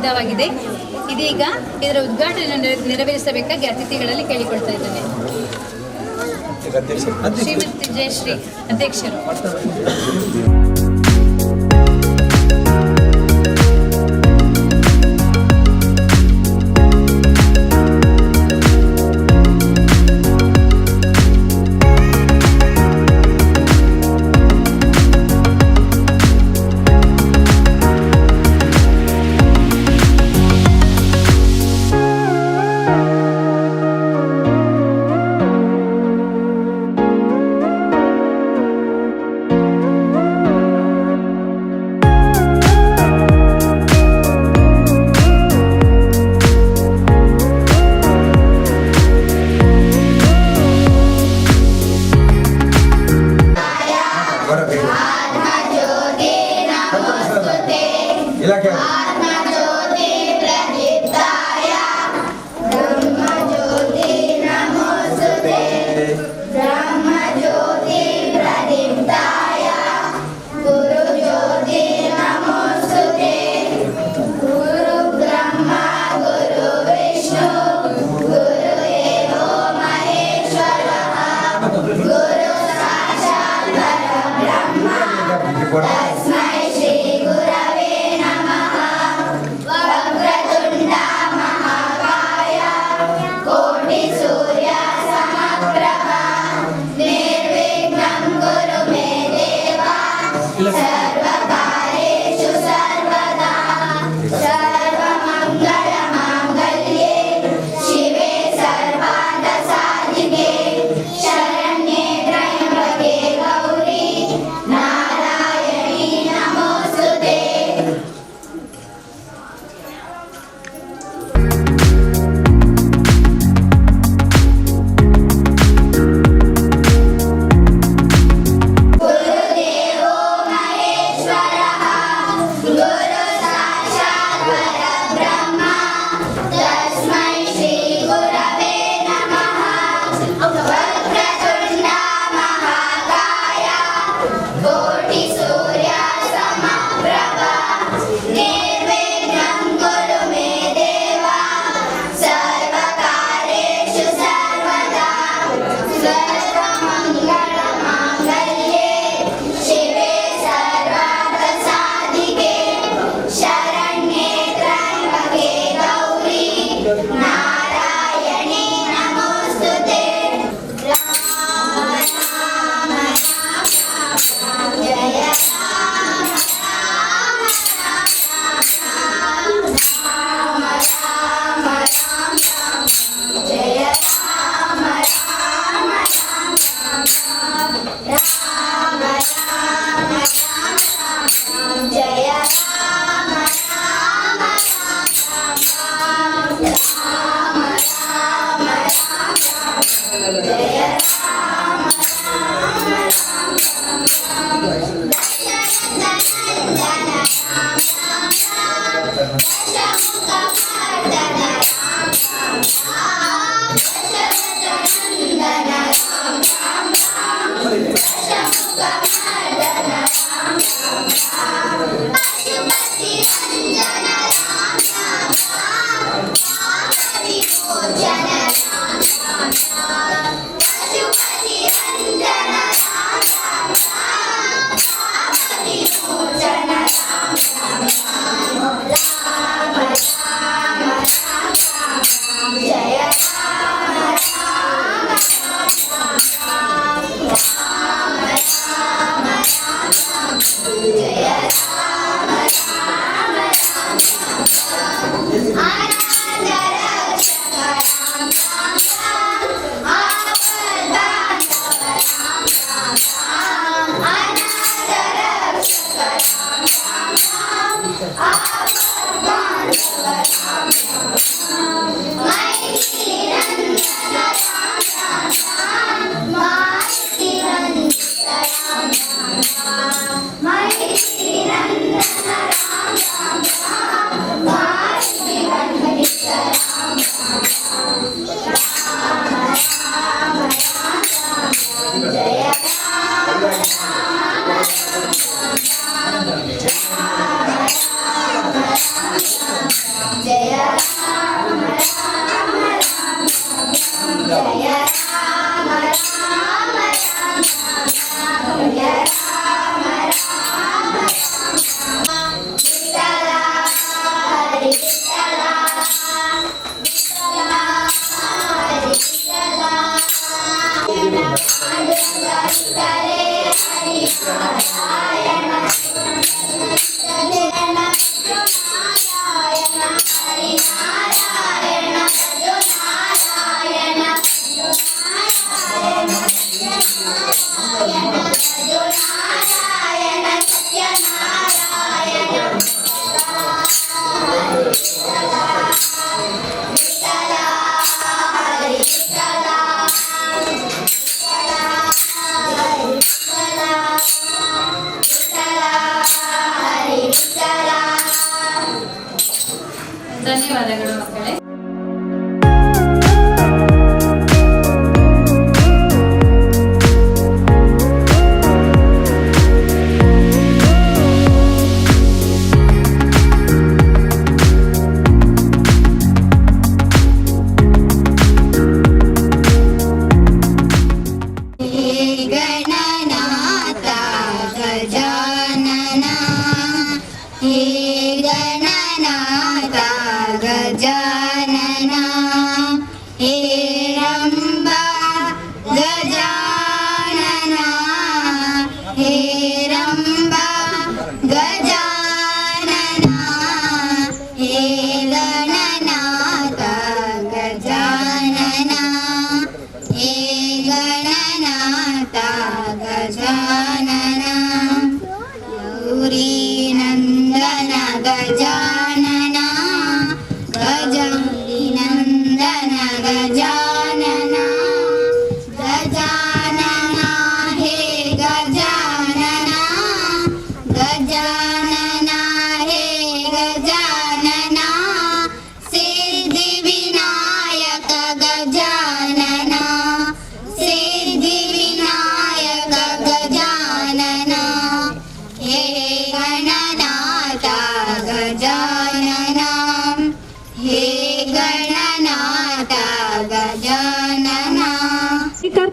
ಸಿದ್ಧವಾಗಿದೆ. ಇದೀಗ ಇದರ ಉದ್ಘಾಟನೆ ನೆರವೇರಿಸಬೇಕಾಗಿ ಅತಿಥಿಗಳಲ್ಲಿ ಕೇಳಿಕೊಳ್ತಾ ಇದ್ದೇನೆ. ಶ್ರೀಮತಿ ಜಯಶ್ರೀ ಅಧ್ಯಕ್ಷರು. Jaya Ram Ram Ram Ram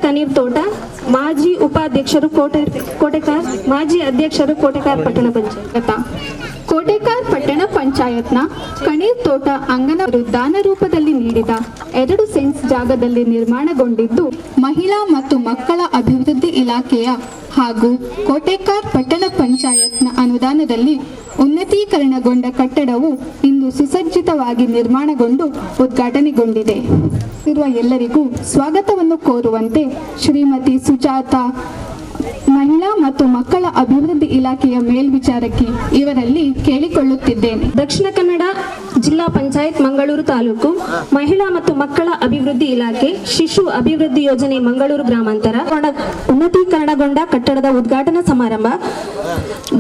ಕನೀರ್ ತೋಟ, ಮಾಜಿ ಉಪಾಧ್ಯಕ್ಷರು ಕೋಟೆಕಾರ್, ಮಾಜಿ ಅಧ್ಯಕ್ಷರು ಕೋಟೆಕಾರ್ ಪಟ್ಟಣ ಪಂಚಾಯತ್. ಕೋಟೆಕಾರ್ ಪಟ್ಟಣ ಪಂಚಾಯತ್ನ ಕಣೀರ್ ತೋಟ ಅಂಗನ ದಾನ ರೂಪದಲ್ಲಿ ನೀಡಿದ 2 ಸೆಂಟ್ಸ್ ಜಾಗದಲ್ಲಿ ನಿರ್ಮಾಣಗೊಂಡಿದ್ದು, ಮಹಿಳಾ ಮತ್ತು ಮಕ್ಕಳ ಅಭಿವೃದ್ಧಿ ಇಲಾಖೆಯ ಹಾಗೂ ಕೋಟೆಕಾರ್ ಪಟ್ಟಣ ಪಂಚಾಯತ್ನ ಅನುದಾನದಲ್ಲಿ ಉನ್ನತೀಕರಣಗೊಂಡ ಕಟ್ಟಡವು ಇಂದು ಸುಸಜ್ಜಿತವಾಗಿ ನಿರ್ಮಾಣಗೊಂಡು ಉದ್ಘಾಟನೆಗೊಂಡಿದೆ. ಇರುವ ಎಲ್ಲರಿಗೂ ಸ್ವಾಗತವನ್ನು ಕೋರುವಂತೆ ಶ್ರೀಮತಿ ಸುಜಾತಾ, ಮಹಿಳಾ ಮತ್ತು ಮಕ್ಕಳ ಅಭಿವೃದ್ಧಿ ಇಲಾಖೆಯ ಮೇಲ್ವಿಚಾರಕಿ ಇವರಲ್ಲಿ ಕೇಳಿಕೊಳ್ಳುತ್ತಿದ್ದೇನೆ. ದಕ್ಷಿಣ ಕನ್ನಡ ಜಿಲ್ಲಾ ಪಂಚಾಯತ್ ಮಂಗಳೂರು ತಾಲೂಕು ಮಹಿಳಾ ಮತ್ತು ಮಕ್ಕಳ ಅಭಿವೃದ್ಧಿ ಇಲಾಖೆ ಶಿಶು ಅಭಿವೃದ್ಧಿ ಯೋಜನೆ ಮಂಗಳೂರು ಗ್ರಾಮಾಂತರ ಉನ್ನತೀಕರಣಗೊಂಡ ಕಟ್ಟಡದ ಉದ್ಘಾಟನಾ ಸಮಾರಂಭ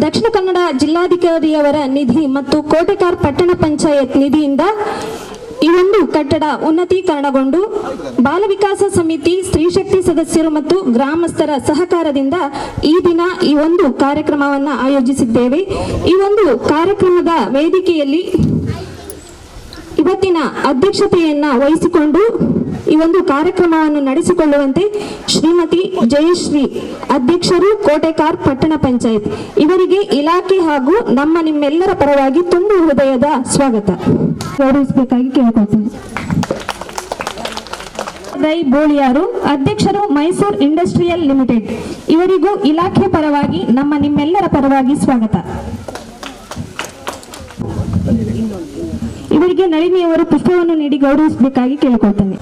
ದಕ್ಷಿಣ ಕನ್ನಡ ಜಿಲ್ಲಾಧಿಕಾರಿಯವರ ನಿಧಿ ಮತ್ತು ಕೋಟೆಕಾರ್ ಪಟ್ಟಣ ಪಂಚಾಯತ್ ನಿಧಿಯಿಂದ ಈ ಒಂದು ಕಟ್ಟಡ ಉನ್ನತೀಕರಣಗೊಂಡು ಬಾಲ ವಿಕಾಸ ಸಮಿತಿ, ಸ್ತ್ರೀಶಕ್ತಿ ಸದಸ್ಯರು ಮತ್ತು ಗ್ರಾಮಸ್ಥರ ಸಹಕಾರದಿಂದ ಈ ದಿನ ಈ ಒಂದು ಕಾರ್ಯಕ್ರಮವನ್ನು ಆಯೋಜಿಸಿದ್ದೇವೆ. ಈ ಒಂದು ಕಾರ್ಯಕ್ರಮದ ವೇದಿಕೆಯಲ್ಲಿ ಇವತ್ತಿನ ಅಧ್ಯಕ್ಷತೆಯನ್ನ ವಹಿಸಿಕೊಂಡು ಈ ಒಂದು ಕಾರ್ಯಕ್ರಮವನ್ನು ನಡೆಸಿಕೊಳ್ಳುವಂತೆ ಶ್ರೀಮತಿ ಜಯಶ್ರೀ, ಅಧ್ಯಕ್ಷರು ಕೋಟೆಕಾರ್ ಪಟ್ಟಣ ಪಂಚಾಯತ್, ಇವರಿಗೆ ಇಲಾಖೆ ಹಾಗೂ ನಿಮ್ಮೆಲ್ಲರ ಪರವಾಗಿ ತುಂಬು ಹೃದಯದ ಸ್ವಾಗತ ಗೌರವಿಸಬೇಕಾಗಿ ಕೇಳಿಕೊಳ್ತೇನೆ. ರೈ ಬೋಳಿಯಾರು, ಅಧ್ಯಕ್ಷರು ಮೈಸೂರು ಇಂಡಸ್ಟ್ರಿಯಲ್ ಲಿಮಿಟೆಡ್, ಇವರಿಗೂ ಇಲಾಖೆ ಪರವಾಗಿ ನಿಮ್ಮೆಲ್ಲರ ಪರವಾಗಿ ಸ್ವಾಗತ. ಇವರಿಗೆ ನಳಿನಿಯವರು ಪುಷ್ಪವನ್ನು ನೀಡಿ ಗೌರವಿಸಬೇಕಾಗಿ ಕೇಳಿಕೊಳ್ತೇನೆ.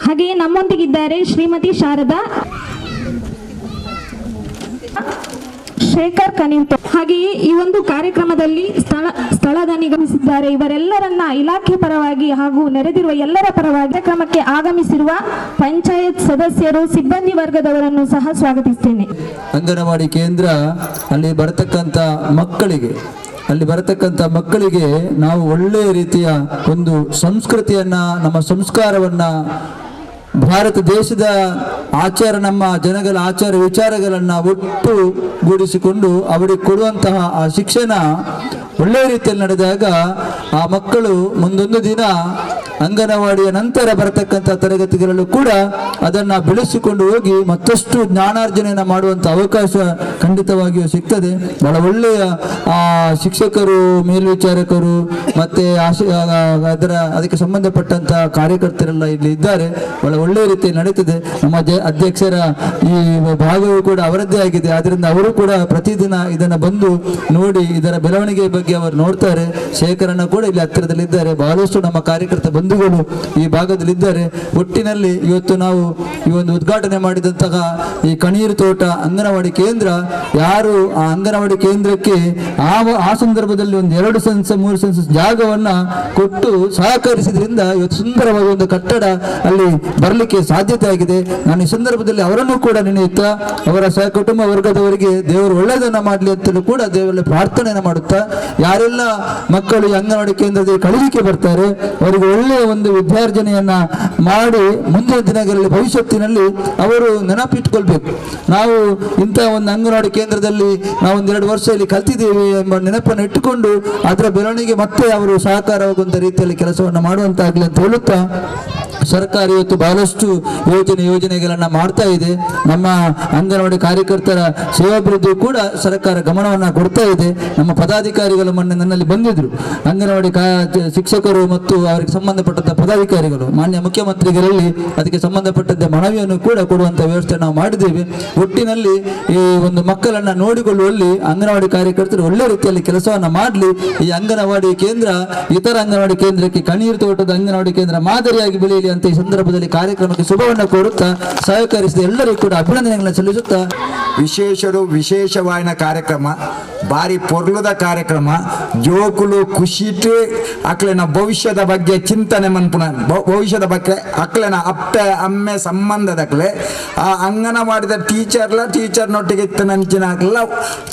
ಹಾಗೆಯೇ ನಮ್ಮೊಂದಿಗಿದ್ದಾರೆ ಶ್ರೀಮತಿ ಶಾರದಾ, ಶೇಖರ್ ಕನೀರ್. ಹಾಗೆಯೇ ಈ ಒಂದು ಕಾರ್ಯಕ್ರಮದಲ್ಲಿ ಸ್ಥಳದ ನಿಗಮಿಸಿದ್ದಾರೆ. ಇವರೆಲ್ಲರನ್ನ ಇಲಾಖೆ ಪರವಾಗಿ ಹಾಗೂ ನೆರೆದಿರುವ ಎಲ್ಲರ ಪರವಾಗಿ ಕಾರ್ಯಕ್ರಮಕ್ಕೆ ಆಗಮಿಸಿರುವ ಪಂಚಾಯತ್ ಸದಸ್ಯರು, ಸಿಬ್ಬಂದಿ ವರ್ಗದವರನ್ನು ಸಹ ಸ್ವಾಗತಿಸುತ್ತೇನೆ. ಅಂಗನವಾಡಿ ಕೇಂದ್ರ ಅಲ್ಲಿ ಬರತಕ್ಕಂಥ ಮಕ್ಕಳಿಗೆ ನಾವು ಒಳ್ಳೆಯ ರೀತಿಯ ಒಂದು ಸಂಸ್ಕೃತಿಯನ್ನ, ನಮ್ಮ ಸಂಸ್ಕಾರವನ್ನ, ಭಾರತ ದೇಶದ ನಮ್ಮ ಜನಗಳ ಆಚಾರ ವಿಚಾರಗಳನ್ನು ಒಟ್ಟುಗೂಡಿಸಿಕೊಂಡು ಅವರಿಗೆ ಕೊಡುವಂತಹ ಆ ಶಿಕ್ಷಣ ಒಳ್ಳೆಯ ರೀತಿಯಲ್ಲಿ ನಡೆದಾಗ ಆ ಮಕ್ಕಳು ಮುಂದೊಂದು ದಿನ ಅಂಗನವಾಡಿಯ ನಂತರ ಬರತಕ್ಕಂಥ ತರಗತಿಗಳಲ್ಲೂ ಕೂಡ ಅದನ್ನು ಬೆಳೆಸಿಕೊಂಡು ಹೋಗಿ ಮತ್ತಷ್ಟು ಜ್ಞಾನಾರ್ಜನೆಯನ್ನು ಮಾಡುವಂಥ ಅವಕಾಶ ಖಂಡಿತವಾಗಿಯೂ ಸಿಗ್ತದೆ. ಬಹಳ ಒಳ್ಳೆಯ ಶಿಕ್ಷಕರು, ಮೇಲ್ವಿಚಾರಕರು ಮತ್ತೆ ಅದಕ್ಕೆ ಸಂಬಂಧಪಟ್ಟಂತ ಕಾರ್ಯಕರ್ತರೆಲ್ಲ ಇಲ್ಲಿ ಇದ್ದಾರೆ. ಬಹಳ ಒಳ್ಳೆಯ ರೀತಿಯಲ್ಲಿ ನಡೀತದೆ. ನಮ್ಮ ಅಧ್ಯಕ್ಷರ ಈ ಭಾಗವೂ ಕೂಡ ಅವರದ್ದೇ ಆಗಿದೆ. ಆದ್ರಿಂದ ಅವರು ಕೂಡ ಪ್ರತಿದಿನ ಇದನ್ನು ಬಂದು ನೋಡಿ ಇದರ ಬೆಳವಣಿಗೆ ಬಗ್ಗೆ ಅವರು ನೋಡ್ತಾರೆ. ಶೇಖರಣ್ಣ ಕೂಡ ಇಲ್ಲಿ ಹತ್ತಿರದಲ್ಲಿದ್ದಾರೆ. ಬಹಳಷ್ಟು ನಮ್ಮ ಕಾರ್ಯಕರ್ತ ಬಂಧುಗಳು ಈ ಭಾಗದಲ್ಲಿದ್ದಾರೆ. ಒಟ್ಟಿನಲ್ಲಿ ಇವತ್ತು ನಾವು ಈ ಒಂದು ಉದ್ಘಾಟನೆ ಮಾಡಿದಂತಹ ಈ ಕಣೀರ್ ತೋಟ ಅಂಗನವಾಡಿ ಕೇಂದ್ರ, ಯಾರು ಆ ಅಂಗನವಾಡಿ ಕೇಂದ್ರಕ್ಕೆ ಆ ಸಂದರ್ಭದಲ್ಲಿ ಒಂದು 2 ಸೆನ್ಸ್ 3 ಸೆನ್ಸ್ ಜಾಗವನ್ನ ಕೊಟ್ಟು ಸಹಕರಿಸಿದ್ರಿಂದ ಇವತ್ತು ಸುಂದರವಾದ ಒಂದು ಕಟ್ಟಡ ಅಲ್ಲಿ ಬರಲಿಕ್ಕೆ ಸಾಧ್ಯತೆ ಆಗಿದೆ. ನಾನು ಈ ಸಂದರ್ಭದಲ್ಲಿ ಅವರನ್ನು ಕೂಡ ನೆನೆಯುತ್ತಾ ಅವರ ಸಹಕುಟುಂಬ ವರ್ಗದವರಿಗೆ ದೇವರು ಒಳ್ಳೆಯದನ್ನ ಮಾಡಲಿ ಅಂತಲೂ ಕೂಡ ದೇವರಲ್ಲಿ ಪ್ರಾರ್ಥನೆಯನ್ನು ಮಾಡುತ್ತಾ, ಯಾರೆಲ್ಲ ಮಕ್ಕಳು ಈ ಅಂಗನವಾಡಿ ಕೇಂದ್ರದಲ್ಲಿ ಕಳೀಲಿಕ್ಕೆ ಬರ್ತಾರೆ ಅವರಿಗೆ ಒಳ್ಳೆಯ ಒಂದು ವಿದ್ಯಾರ್ಜನೆಯನ್ನ ಮಾಡಿ ಮುಂದಿನ ದಿನಗಳಲ್ಲಿ ಭವಿಷ್ಯತ್ತಿನಲ್ಲಿ ಅವರು ನೆನಪಿಟ್ಕೊಳ್ಬೇಕು. ನಾವು ಇಂತಹ ಒಂದು ಅಂಗನವಾಡಿ ಕೇಂದ್ರದಲ್ಲಿ ನಾವು 1-2 ವರ್ಷ ಇಲ್ಲಿ ಕಲ್ತಿದ್ದೇವೆ ಎಂಬ ನೆನಪನ್ನು ಇಟ್ಟುಕೊಂಡು ಅದರ ಬೆಳವಣಿಗೆ ಮತ್ತೆ ಅವರು ಸಹಕಾರವಾಗುವಂತ ರೀತಿಯಲ್ಲಿ ಕೆಲಸವನ್ನು ಮಾಡುವಂತಾಗಲಿ ಅಂತ ಹೇಳುತ್ತಾ, ಸರ್ಕಾರ ಇವತ್ತು ಬಹಳಷ್ಟು ಯೋಜನೆಗಳನ್ನ ಮಾಡ್ತಾ ಇದೆ. ನಮ್ಮ ಅಂಗನವಾಡಿ ಕಾರ್ಯಕರ್ತರ ಸೇವಾಭಿವೃದ್ಧಿ ಕೂಡ ಸರ್ಕಾರ ಗಮನವನ್ನ ಕೊಡ್ತಾ ಇದೆ. ನಮ್ಮ ಪದಾಧಿಕಾರಿಗಳು ಮೊನ್ನೆ ನನ್ನಲ್ಲಿ ಬಂದಿದ್ರು, ಅಂಗನವಾಡಿ ಶಿಕ್ಷಕರು ಮತ್ತು ಅವರಿಗೆ ಸಂಬಂಧಪಟ್ಟಂತ ಪದಾಧಿಕಾರಿಗಳು. ಮಾನ್ಯ ಮುಖ್ಯಮಂತ್ರಿಗಳಲ್ಲಿ ಅದಕ್ಕೆ ಸಂಬಂಧಪಟ್ಟಂತೆ ಮನವಿಯನ್ನು ಕೂಡ ಕೊಡುವಂತ ವ್ಯವಸ್ಥೆ ನಾವು ಮಾಡಿದ್ದೇವೆ. ಒಟ್ಟಿನಲ್ಲಿ ಈ ಒಂದು ಮಕ್ಕಳನ್ನ ನೋಡಿಕೊಳ್ಳುವಲ್ಲಿ ಅಂಗನವಾಡಿ ಕಾರ್ಯಕರ್ತರು ಒಳ್ಳೆ ರೀತಿಯಲ್ಲಿ ಕೆಲಸವನ್ನ ಮಾಡಲಿ. ಈ ಅಂಗನವಾಡಿ ಕೇಂದ್ರ ಇತರ ಅಂಗನವಾಡಿ ಕೇಂದ್ರಕ್ಕೆ, ಕಣೀರ್ ತೋಟದ ಅಂಗನವಾಡಿ ಕೇಂದ್ರ ಮಾದರಿಯಾಗಿ ಬೆಳೆಯಲಿ ಅಂತ ಈ ಸಂದರ್ಭದಲ್ಲಿ ಕಾರ್ಯಕ್ರಮಕ್ಕೆ ಶುಭವನ್ನು ಕೋರುತ್ತಾ ಸಹಕರಿಸಿದ ಎಲ್ಲರಿಗೂ ಕೂಡ ಅಭಿನಂದನೆಗಳನ್ನು ಸಲ್ಲಿಸುತ್ತಾ, ವಿಶೇಷವಾದ ಕಾರ್ಯಕ್ರಮ, ಬಾರಿ ಪೊರ್ಲುದ ಕಾರ್ಯಕ್ರಮ, ಜೋಕುಲು ಖುಷಿಟ್ಟು ಅಕ್ಲೆನ ಭವಿಷ್ಯದ ಬಗ್ಗೆ ಚಿಂತನೆ ಮನ್ಪುನ, ಭವಿಷ್ಯದ ಬಗ್ಗೆ ಅಕ್ಲೆನ ಅಪ್ಪೆ ಅಮ್ಮೆ ಸಂಬಂಧದಕ್ಲೆ ಆ ಅಂಗನವಾಡಿದ ಟೀಚರ್ನೊಟ್ಟಿಗೆ ಇತ್ತನಂಚಿನ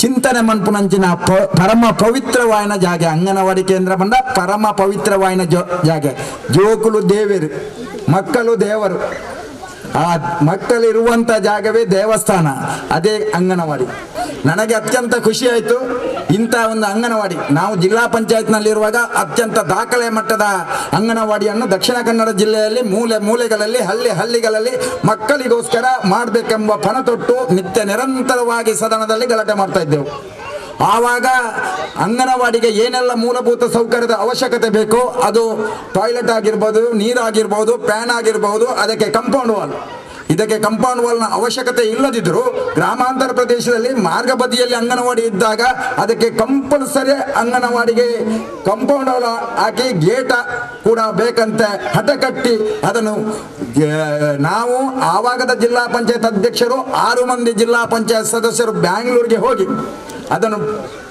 ಚಿಂತನೆ ಮನ್ಪುನಂಚಿನ ಪರಮ ಪವಿತ್ರವಾಯಿನ ಜಾಗೆ ಅಂಗನವಾಡಿ ಕೇಂದ್ರ ಬಂದ ಪರಮ ಪವಿತ್ರವಾಯಿನ ಜಾಗೆ. ಜೋಕುಲು ದೇವರು, ಮಕ್ಕಳು ದೇವರು. ಆ ಮಕ್ಕಳಿರುವಂಥ ಜಾಗವೇ ದೇವಸ್ಥಾನ, ಅದೇ ಅಂಗನವಾಡಿ. ನನಗೆ ಅತ್ಯಂತ ಖುಷಿ ಆಯಿತು. ಇಂಥ ಒಂದು ಅಂಗನವಾಡಿ ನಾವು ಜಿಲ್ಲಾ ಪಂಚಾಯತ್ನಲ್ಲಿರುವಾಗ ಅತ್ಯಂತ ದಾಖಲೆ ಮಟ್ಟದ ಅಂಗನವಾಡಿಯನ್ನು ದಕ್ಷಿಣ ಕನ್ನಡ ಜಿಲ್ಲೆಯಲ್ಲಿ ಮೂಲೆ ಮೂಲೆಗಳಲ್ಲಿ ಹಳ್ಳಿಗಳಲ್ಲಿ ಮಕ್ಕಳಿಗೋಸ್ಕರ ಮಾಡಬೇಕೆಂಬ ಪಣ ತೊಟ್ಟು ನಿತ್ಯ ನಿರಂತರವಾಗಿ ಸದನದಲ್ಲಿ ಗಲಾಟೆ ಮಾಡ್ತಾ ಇದ್ದೆವು. ಆವಾಗ ಅಂಗನವಾಡಿಗೆ ಏನೆಲ್ಲ ಮೂಲಭೂತ ಸೌಕರ್ಯದ ಅವಶ್ಯಕತೆ ಬೇಕೋ ಅದು ಟಾಯ್ಲೆಟ್ ಆಗಿರ್ಬೋದು, ನೀರಾಗಿರ್ಬೋದು, ಫ್ಯಾನ್ ಆಗಿರ್ಬೋದು, ಅದಕ್ಕೆ ಕಾಂಪೌಂಡ್ ವಾಲ್. ಇದಕ್ಕೆ ಕಾಂಪೌಂಡ್ ವಾಲ್ನ ಅವಶ್ಯಕತೆ ಇಲ್ಲದಿದ್ದರೂ ಗ್ರಾಮಾಂತರ ಪ್ರದೇಶದಲ್ಲಿ ಮಾರ್ಗ ಬದಿಯಲ್ಲಿ ಅಂಗನವಾಡಿ ಇದ್ದಾಗ ಅದಕ್ಕೆ ಕಂಪಲ್ಸರಿ ಅಂಗನವಾಡಿಗೆ ಕಾಂಪೌಂಡ್ ವಾಲ್ ಹಾಕಿ ಗೇಟ್ ಕೂಡ ಬೇಕಂತೆ ಹಠ ಕಟ್ಟಿ ಅದನ್ನು ನಾವು ಆವಾಗದ ಜಿಲ್ಲಾ ಪಂಚಾಯತ್ ಅಧ್ಯಕ್ಷರು 6 ಮಂದಿ ಜಿಲ್ಲಾ ಪಂಚಾಯತ್ ಸದಸ್ಯರು ಬ್ಯಾಂಗ್ಳೂರಿಗೆ ಹೋಗಿ ಅದನ್ನು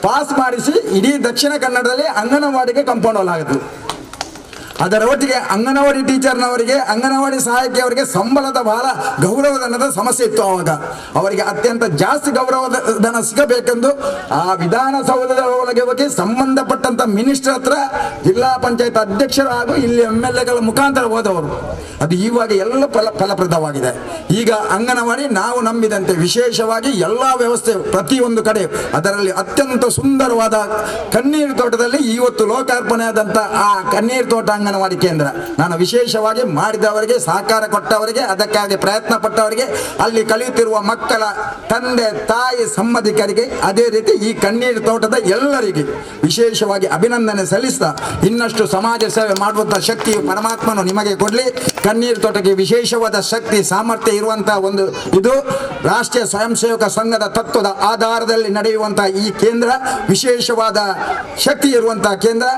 ಪಾಸ್ ಮಾಡಿಸಿ ಇಡೀ ದಕ್ಷಿಣ ಕನ್ನಡದಲ್ಲಿ ಅಂಗನವಾಡಿಗೆ ಕಾಂಪೌಂಡ್ ವಾಲ್ ಆಗುತ್ತೆ. ಅದರ ಒಟ್ಟಿಗೆ ಅಂಗನವಾಡಿ ಟೀಚರ್ನವರಿಗೆ, ಅಂಗನವಾಡಿ ಸಹಾಯಕಿಯವರಿಗೆ ಸಂಬಳದ ಬಹಳ ಗೌರವಧನದ ಸಮಸ್ಯೆ ಇತ್ತು. ಆವಾಗ ಅವರಿಗೆ ಅತ್ಯಂತ ಜಾಸ್ತಿ ಗೌರವಧನ ಸಿಗಬೇಕೆಂದು ಆ ವಿಧಾನಸೌಧದ ಒಳಗೆ ಹೋಗಿ ಸಂಬಂಧಪಟ್ಟಂತ ಮಿನಿಸ್ಟರ್ ಹತ್ರ ಜಿಲ್ಲಾ ಪಂಚಾಯತ್ ಅಧ್ಯಕ್ಷರು ಹಾಗೂ ಇಲ್ಲಿ MLAಗಳ ಮುಖಾಂತರ ಹೋದವರು. ಅದು ಇವಾಗ ಎಲ್ಲ ಫಲಪ್ರದವಾಗಿದೆ. ಈಗ ಅಂಗನವಾಡಿ ನಾವು ನಂಬಿದಂತೆ ವಿಶೇಷವಾಗಿ ಎಲ್ಲ ವ್ಯವಸ್ಥೆ ಪ್ರತಿಯೊಂದು ಕಡೆ, ಅದರಲ್ಲಿ ಅತ್ಯಂತ ಸುಂದರವಾದ ಕಣ್ಣೀರು ತೋಟದಲ್ಲಿ ಇವತ್ತು ಲೋಕಾರ್ಪಣೆ ಆದಂತ ಆ ಕಣ್ಣೀರು ತೋಟ ಅಂಗನವಾಡಿ ಕೇಂದ್ರ ನಾನು ವಿಶೇಷವಾಗಿ ಮಾಡಿದವರಿಗೆ, ಸಹಕಾರ ಕೊಟ್ಟವರಿಗೆ, ಅದಕ್ಕಾಗಿ ಪ್ರಯತ್ನ ಪಟ್ಟವರಿಗೆ, ಅಲ್ಲಿ ಕಲಿಯುತ್ತಿರುವ ಮಕ್ಕಳ ತಂದೆ ತಾಯಿ ಸಂಬಂಧಿಕರಿಗೆ, ಅದೇ ರೀತಿ ಈ ಕಣ್ಣೀರು ತೋಟದ ಎಲ್ಲರಿಗೆ ವಿಶೇಷವಾಗಿ ಅಭಿನಂದನೆ ಸಲ್ಲಿಸ್ತಾ ಇನ್ನಷ್ಟು ಸಮಾಜ ಸೇವೆ ಮಾಡುವಂತಹ ಶಕ್ತಿಯು ಪರಮಾತ್ಮನು ನಿಮಗೆ ಕೊಡಲಿ. ಕಣ್ಣೀರು ತೋಟಕ್ಕೆ ವಿಶೇಷವಾದ ಶಕ್ತಿ ಸಾಮರ್ಥ್ಯ ಇರುವಂತಹ ಒಂದು ಇದು ರಾಷ್ಟ್ರೀಯ ಸ್ವಯಂ ಸೇವಕ ಸಂಘದ ತತ್ವದ ಆಧಾರದಲ್ಲಿ ನಡೆಯುವಂತಹ ಈ ಕೇಂದ್ರ ವಿಶೇಷವಾದ ಶಕ್ತಿ ಇರುವಂತಹ ಕೇಂದ್ರ.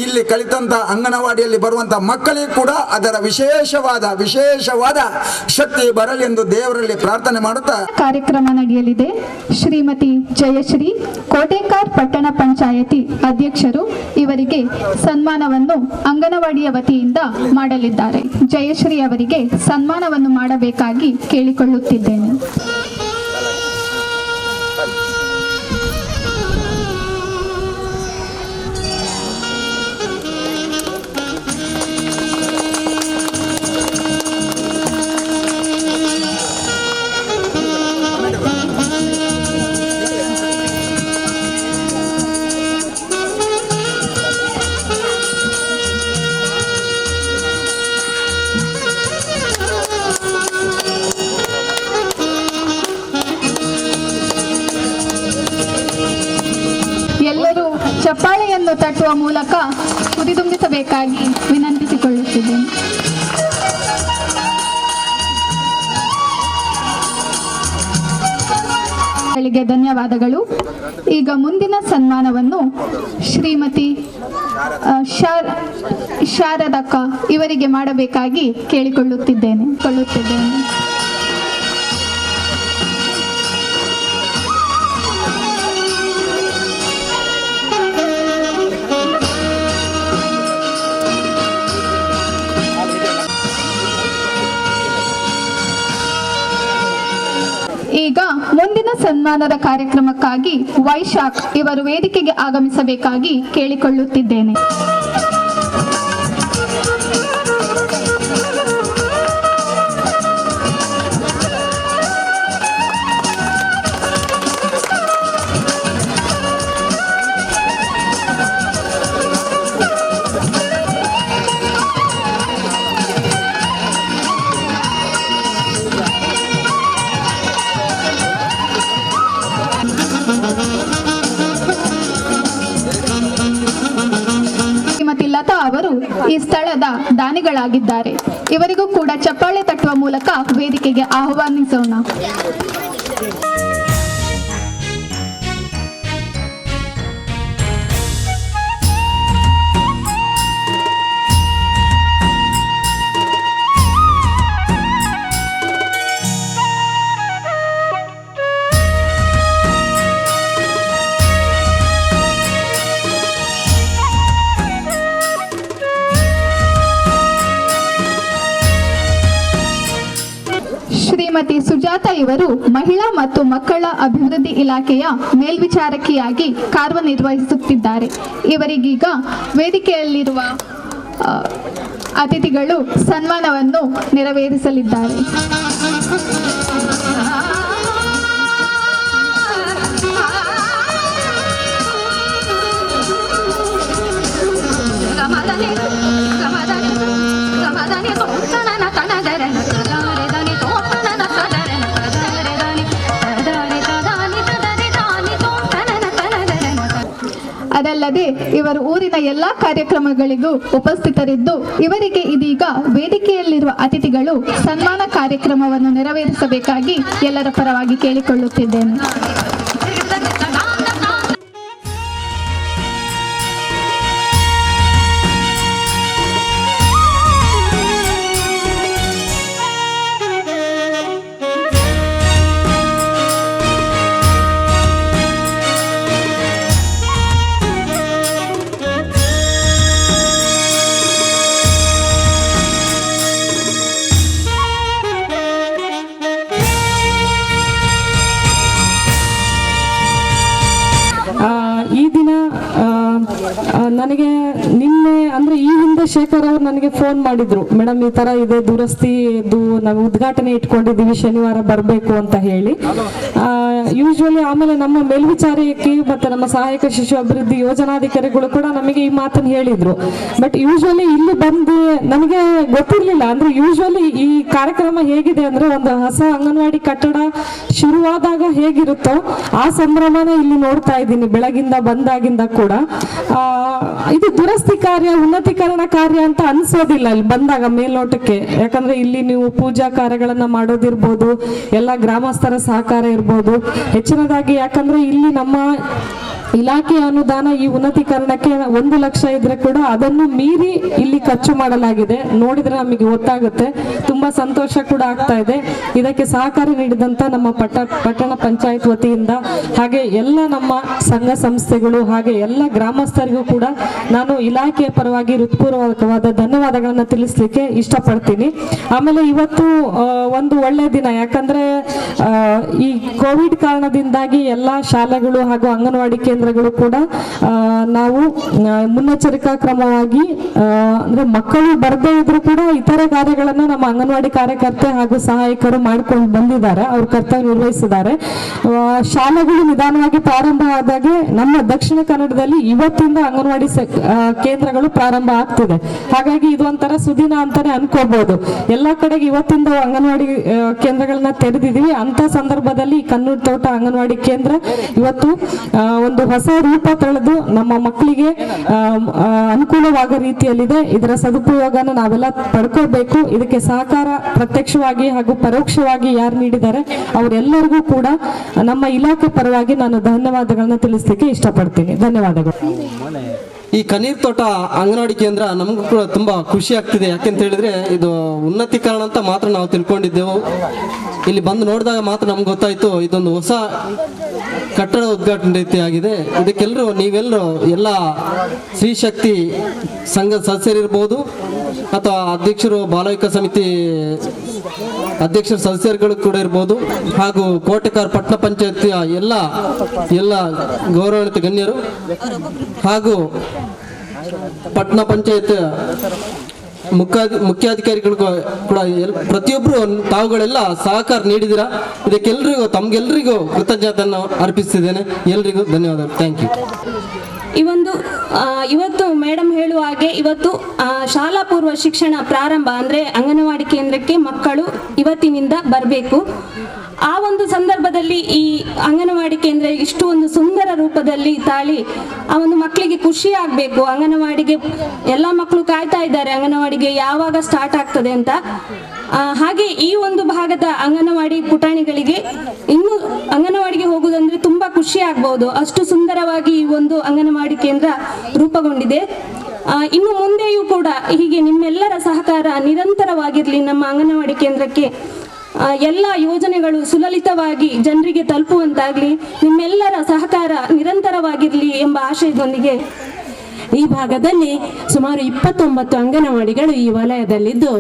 ಇಲ್ಲಿ ಕಲಿತಂತ ಅಂಗನವಾಡಿಯಲ್ಲಿ ಬರುವಂತಹ ಮಕ್ಕಳಿಗೆ ಕೂಡ ಅದರ ವಿಶೇಷವಾದ ಶಕ್ತಿ ಬರಲಿ ಎಂದು ದೇವರಲ್ಲಿ ಪ್ರಾರ್ಥನೆ ಮಾಡುತ್ತಾ ಕಾರ್ಯಕ್ರಮ ನಡೆಯಲಿದೆ. ಶ್ರೀಮತಿ ಜಯಶ್ರೀ ಕೋಟೆಕಾರ್ ಪಟ್ಟಣ ಪಂಚಾಯತಿ ಅಧ್ಯಕ್ಷರು ಇವರಿಗೆ ಸನ್ಮಾನವನ್ನು ಅಂಗನವಾಡಿಯ ವತಿಯಿಂದ ಮಾಡಲಿದ್ದಾರೆ. ಜಯಶ್ರೀ ಅವರಿಗೆ ಸನ್ಮಾನವನ್ನು ಮಾಡಬೇಕಾಗಿ ಕೇಳಿಕೊಳ್ಳುತ್ತಿದ್ದೇನೆ. ಚಪ್ಪಾಳೆಯನ್ನು ತಟ್ಟುವ ಮೂಲಕ ಹುರಿದುಂಬಿಸಬೇಕಾಗಿ ವಿನಂತಿಸಿಕೊಳ್ಳುತ್ತಿದ್ದೇನೆ. ಗಳಿಗೆ ಧನ್ಯವಾದಗಳು. ಈಗ ಮುಂದಿನ ಸನ್ಮಾನವನ್ನು ಶ್ರೀಮತಿ ಶಾರದಕ್ಕ ಇವರಿಗೆ ಮಾಡಬೇಕಾಗಿ ಕೇಳಿಕೊಳ್ಳುತ್ತಿದ್ದೇನೆ. ಈಗ ಮುಂದಿನ ಸನ್ಮಾನದ ಕಾರ್ಯಕ್ರಮಕ್ಕಾಗಿ ವೈಶಾಖ್ ಇವರು ವೇದಿಕೆಗೆ ಆಗಮಿಸಬೇಕಾಗಿ ಕೇಳಿಕೊಳ್ಳುತ್ತಿದ್ದೇನೆ. ಅವರು ಈ ಸ್ಥಳದ ದಾನಿಗಳಾಗಿದ್ದಾರೆ. ಇವರಿಗೂ ಕೂಡ ಚಪ್ಪಾಳೆ ತಟ್ಟುವ ಮೂಲಕ ವೇದಿಕೆಗೆ ಆಹ್ವಾನಿಸೋಣ. ಶ್ರೀಮತಿ ಸುಜಾತ ಇವರು ಮಹಿಳಾ ಮತ್ತು ಮಕ್ಕಳ ಅಭಿವೃದ್ಧಿ ಇಲಾಖೆಯ ಮೇಲ್ವಿಚಾರಕಿಯಾಗಿ ಕಾರ್ಯನಿರ್ವಹಿಸುತ್ತಿದ್ದಾರೆ. ಇವರಿಗೀಗ ವೇದಿಕೆಯಲ್ಲಿರುವ ಅತಿಥಿಗಳು ಸನ್ಮಾನವನ್ನು ನೆರವೇರಿಸಲಿದ್ದಾರೆ. ಅದಲ್ಲದೆ ಇವರು ಊರಿನ ಎಲ್ಲಾ ಕಾರ್ಯಕ್ರಮಗಳಿಗೂ ಉಪಸ್ಥಿತರಿದ್ದು ಇವರಿಗೆ ಇದೀಗ ವೇದಿಕೆಯಲ್ಲಿರುವ ಅತಿಥಿಗಳು ಸನ್ಮಾನ ಕಾರ್ಯಕ್ರಮವನ್ನು ನೆರವೇರಿಸಬೇಕಾಗಿ ಎಲ್ಲರ ಪರವಾಗಿ ಕೇಳಿಕೊಳ್ಳುತ್ತಿದ್ದೇನೆ. ಈ ದಿನ ನನಗೆ ನಿನ್ನೆ ಅಂದರೆ ಈ ಹಿಂದೆ ಶೇಖರ್ ಅವರು ನನಗೆ ಫೋನ್ ಮಾಡಿದ್ರು, ಮೇಡಮ್ ಈ ಥರ ಇದೆ ದುರಸ್ತಿದು ನಾವು ಉದ್ಘಾಟನೆ ಇಟ್ಕೊಂಡಿದ್ದೀವಿ, ಶನಿವಾರ ಬರಬೇಕು ಅಂತ ಹೇಳಿ. ಯೂಶ್ವಲಿ ಆಮೇಲೆ ನಮ್ಮ ಮೇಲ್ವಿಚಾರಕಿ ಮತ್ತು ನಮ್ಮ ಸಹಾಯಕ ಶಿಶು ಅಭಿವೃದ್ಧಿ ಯೋಜನಾಧಿಕಾರಿಗಳು ಕೂಡ ನಮಗೆ ಈ ಮಾತನ್ನು ಹೇಳಿದ್ರು. ಬಟ್ ಯೂಶ್ವಲಿ ಇಲ್ಲಿ ಬಂದು ನನಗೆ ಗೊತ್ತಿರಲಿಲ್ಲ, ಅಂದರೆ ಯೂಶ್ವಲಿ ಈ ಕಾರ್ಯಕ್ರಮ ಹೇಗಿದೆ ಅಂದರೆ ಒಂದು ಹೊಸ ಅಂಗನವಾಡಿ ಕಟ್ಟಡ ಶುರುವಾದಾಗ ಹೇಗಿರುತ್ತೋ ಆ ಸಂಭ್ರಮನ ಇಲ್ಲಿ ನೋಡ್ತಾ ಇದ್ದೀನಿ ಬೆಳಗಿಂದ ಬಂದಾಗಿಂದ ಕೂಡ. ಇದು ದುರಸ್ತಿ ಕಾರ್ಯ, ಉನ್ನತೀಕರಣ ಕಾರ್ಯ ಅಂತ ಅನ್ಸೋದಿಲ್ಲ ಇಲ್ಲಿ ಬಂದಾಗ ಮೇಲ್ನೋಟಕ್ಕೆ. ಯಾಕಂದ್ರೆ ಇಲ್ಲಿ ನೀವು ಪೂಜಾ ಕಾರ್ಯಗಳನ್ನ ಮಾಡೋದಿರ್ಬೋದು, ಎಲ್ಲ ಗ್ರಾಮಸ್ಥರ ಸಹಕಾರ ಇರ್ಬೋದು. ಹೆಚ್ಚಿನದಾಗಿ ಯಾಕಂದ್ರೆ ಇಲ್ಲಿ ನಮ್ಮ ಇಲಾಖೆಯ ಅನುದಾನ ಈ ಉನ್ನತೀಕರಣಕ್ಕೆ 1 ಲಕ್ಷ ಇದ್ರೆ ಕೂಡ ಅದನ್ನು ಮೀರಿ ಇಲ್ಲಿ ಖರ್ಚು ಮಾಡಲಾಗಿದೆ. ನೋಡಿದ್ರೆ ನಮಗೆ ಗೊತ್ತಾಗುತ್ತೆ, ತುಂಬಾ ಸಂತೋಷ ಕೂಡ ಆಗ್ತಾ ಇದೆ. ಇದಕ್ಕೆ ಸಹಕಾರ ನೀಡಿದಂತ ನಮ್ಮ ಪಟ್ಟಣ ಪಂಚಾಯತ್ ವತಿಯಿಂದ ಹಾಗೆ ಎಲ್ಲ ನಮ್ಮ ಸಂಘ ಸಂಸ್ಥೆಗಳು ಹಾಗೆ ಎಲ್ಲ ಗ್ರಾಮಸ್ಥರಿಗೂ ಕೂಡ ನಾನು ಇಲಾಖೆಯ ಪರವಾಗಿ ಹೃತ್ಪೂರ್ವಕವಾದ ಧನ್ಯವಾದಗಳನ್ನ ತಿಳಿಸ್ಲಿಕ್ಕೆ ಇಷ್ಟಪಡ್ತೀನಿ. ಆಮೇಲೆ ಇವತ್ತು ಒಂದು ಒಳ್ಳೆ ದಿನ, ಯಾಕಂದ್ರೆ ಈ ಕೋವಿಡ್ ಕಾರಣದಿಂದಾಗಿ ಎಲ್ಲ ಶಾಲೆಗಳು ಹಾಗೂ ಅಂಗನವಾಡಿ ಕೇಂದ್ರಗಳು ಕೂಡ ನಾವು ಮುನ್ನೆಚ್ಚರಿಕಾ ಕ್ರಮವಾಗಿ ಅಂದ್ರೆ ಮಕ್ಕಳು ಬರದೇ ಇದ್ರು ಕೂಡ ಇತರೆ ಕಾರ್ಯಗಳನ್ನು ನಮ್ಮ ಅಂಗನವಾಡಿ ಕಾರ್ಯಕರ್ತೆ ಹಾಗೂ ಸಹಾಯಕರು ಮಾಡ್ಕೊಂಡು ಬಂದಿದ್ದಾರೆ, ಅವ್ರ ಕರ್ತವ್ಯ ನಿರ್ವಹಿಸಿದ್ದಾರೆ. ಶಾಲೆಗಳು ನಿಧಾನವಾಗಿ ಪ್ರಾರಂಭ ಆದಾಗೆ ನಮ್ಮ ದಕ್ಷಿಣ ಕನ್ನಡದಲ್ಲಿ ಇವತ್ತಿಂದ ಅಂಗನವಾಡಿ ಕೇಂದ್ರಗಳು ಪ್ರಾರಂಭ ಆಗ್ತಿದೆ. ಹಾಗಾಗಿ ಇದು ಒಂಥರ ಸುದಿನ ಅಂತಾನೆ ಅನ್ಕೋಬಹುದು. ಎಲ್ಲ ಕಡೆಗೆ ಇವತ್ತಿಂದ ಅಂಗನವಾಡಿ ಕೇಂದ್ರಗಳನ್ನ ತೆರೆದಿದ್ದೀವಿ. ಅಂತ ಸಂದರ್ಭದಲ್ಲಿ ಕನ್ನೂರು ತೋಟ ಅಂಗನವಾಡಿ ಕೇಂದ್ರ ಇವತ್ತು ಒಂದು ಹೊಸ ರೂಪ ತಳೆದು ನಮ್ಮ ಮಕ್ಕಳಿಗೆ ಅನುಕೂಲವಾಗೋ ರೀತಿಯಲ್ಲಿದೆ. ಇದರ ಸದುಪಯೋಗನ ನಾವೆಲ್ಲ ಪಡ್ಕೋಬೇಕು. ಇದಕ್ಕೆ ಸಹಕಾರ ಪ್ರತ್ಯಕ್ಷವಾಗಿ ಹಾಗೂ ಪರೋಕ್ಷವಾಗಿ ಯಾರು ನೀಡಿದ್ದಾರೆ ಅವರೆಲ್ಲರಿಗೂ ಕೂಡ ನಮ್ಮ ಇಲಾಖೆ ಪರವಾಗಿ ನಾನು ಧನ್ಯವಾದಗಳನ್ನ ತಿಳಿಸ್ಲಿಕ್ಕೆ ಇಷ್ಟಪಡ್ತೀನಿ. ಧನ್ಯವಾದಗಳು. ಈ ಕಣ್ಣೀರ್ ತೋಟ ಅಂಗನವಾಡಿ ಕೇಂದ್ರ ನಮಗೂ ಕೂಡ ತುಂಬ ಖುಷಿ ಆಗ್ತಿದೆ. ಯಾಕೆಂತ ಹೇಳಿದ್ರೆ ಇದು ಉನ್ನತೀಕರಣ ಅಂತ ಮಾತ್ರ ನಾವು ತಿಳ್ಕೊಂಡಿದ್ದೆವು. ಇಲ್ಲಿ ಬಂದು ನೋಡಿದಾಗ ಮಾತ್ರ ನಮ್ಗೆ ಗೊತ್ತಾಯ್ತು ಇದೊಂದು ಹೊಸ ಕಟ್ಟಡ ಉದ್ಘಾಟನೆ ರೀತಿಯಾಗಿದೆ. ಇದಕ್ಕೆಲ್ಲರೂ ನೀವೆಲ್ಲರೂ ಎಲ್ಲ ಸ್ತ್ರೀಶಕ್ತಿ ಸಂಘದ ಸದಸ್ಯರಿರ್ಬೋದು ಅಥವಾ ಅಧ್ಯಕ್ಷರು ಬಾಲವಿಕಾಸ ಸಮಿತಿ ಅಧ್ಯಕ್ಷರ ಸದಸ್ಯರುಗಳು ಕೂಡ ಇರ್ಬೋದು, ಹಾಗೂ ಕೋಟೆಕಾರ ಪಟ್ಟಣ ಪಂಚಾಯತಿಯ ಎಲ್ಲ ಗೌರವಾನ್ವಿತ ಗಣ್ಯರು ಹಾಗೂ ಪಟ್ಟಣ ಪಂಚಾಯತ್ ಮುಖ್ಯಾಧಿಕಾರಿಗಳು ಕೂಡ ಪ್ರತಿಯೊಬ್ಬರು ತಾವುಗಳೆಲ್ಲ ಸಹಕಾರ ನೀಡಿದಿರ. ಇದಕ್ಕೆಲ್ಲರಿಗೂ ತಮ್ಗೆಲ್ರಿಗೂ ಕೃತಜ್ಞತೆಯನ್ನು ಅರ್ಪಿಸ್ತಿದ್ದೇನೆ. ಎಲ್ರಿಗೂ ಧನ್ಯವಾದಗಳು. Thank you. ಇವತ್ತು ಮೇಡಮ್ ಹೇಳುವ ಹಾಗೆ ಇವತ್ತು ಶಾಲಾ ಪೂರ್ವ ಶಿಕ್ಷಣ ಪ್ರಾರಂಭ ಅಂದರೆ ಅಂಗನವಾಡಿ ಕೇಂದ್ರಕ್ಕೆ ಮಕ್ಕಳು ಇವತ್ತಿನಿಂದ ಬರಬೇಕು. ಆ ಒಂದು ಸಂದರ್ಭದಲ್ಲಿ ಈ ಅಂಗನವಾಡಿ ಕೇಂದ್ರ ಇಷ್ಟು ಒಂದು ಸುಂದರ ರೂಪದಲ್ಲಿ ತಾಳಿ ಆ ಒಂದು ಮಕ್ಕಳಿಗೆ ಖುಷಿ ಆಗಬೇಕು. ಅಂಗನವಾಡಿಗೆ ಎಲ್ಲ ಮಕ್ಕಳು ಕಾಯ್ತಾ ಇದ್ದಾರೆ, ಅಂಗನವಾಡಿಗೆ ಯಾವಾಗ ಸ್ಟಾರ್ಟ್ ಆಗ್ತದೆ ಅಂತ. ಹಾಗೆ ಈ ಒಂದು ಭಾಗದ ಅಂಗನವಾಡಿ ಪುಟಾಣಿಗಳಿಗೆ ಇನ್ನು ಅಂಗನವಾಡಿಗೆ ಹೋಗುವುದಂದ್ರೆ ತುಂಬಾ ಖುಷಿ ಆಗ್ಬಹುದು. ಅಷ್ಟು ಸುಂದರವಾಗಿ ಈ ಒಂದು ಅಂಗನವಾಡಿ ಕೇಂದ್ರ ರೂಪುಗೊಂಡಿದೆ. ಇನ್ನು ಮುಂದೆಯೂ ಕೂಡ ಹೀಗೆ ನಿಮ್ಮೆಲ್ಲರ ಸಹಕಾರ ನಿರಂತರವಾಗಿರಲಿ. ನಮ್ಮ ಅಂಗನವಾಡಿ ಕೇಂದ್ರಕ್ಕೆ ಎಲ್ಲ ಯೋಜನೆಗಳು ಸುಲಲಿತವಾಗಿ ಜನರಿಗೆ ತಲುಪುವಂತಾಗಲಿ. ನಿಮ್ಮೆಲ್ಲರ ಸಹಕಾರ ನಿರಂತರವಾಗಿರಲಿ ಎಂಬ ಆಶಯದೊಂದಿಗೆ ಈ ಭಾಗದಲ್ಲಿ ಸುಮಾರು 29 ಅಂಗನವಾಡಿಗಳು ಈ ವಲಯದಲ್ಲಿದ್ದು,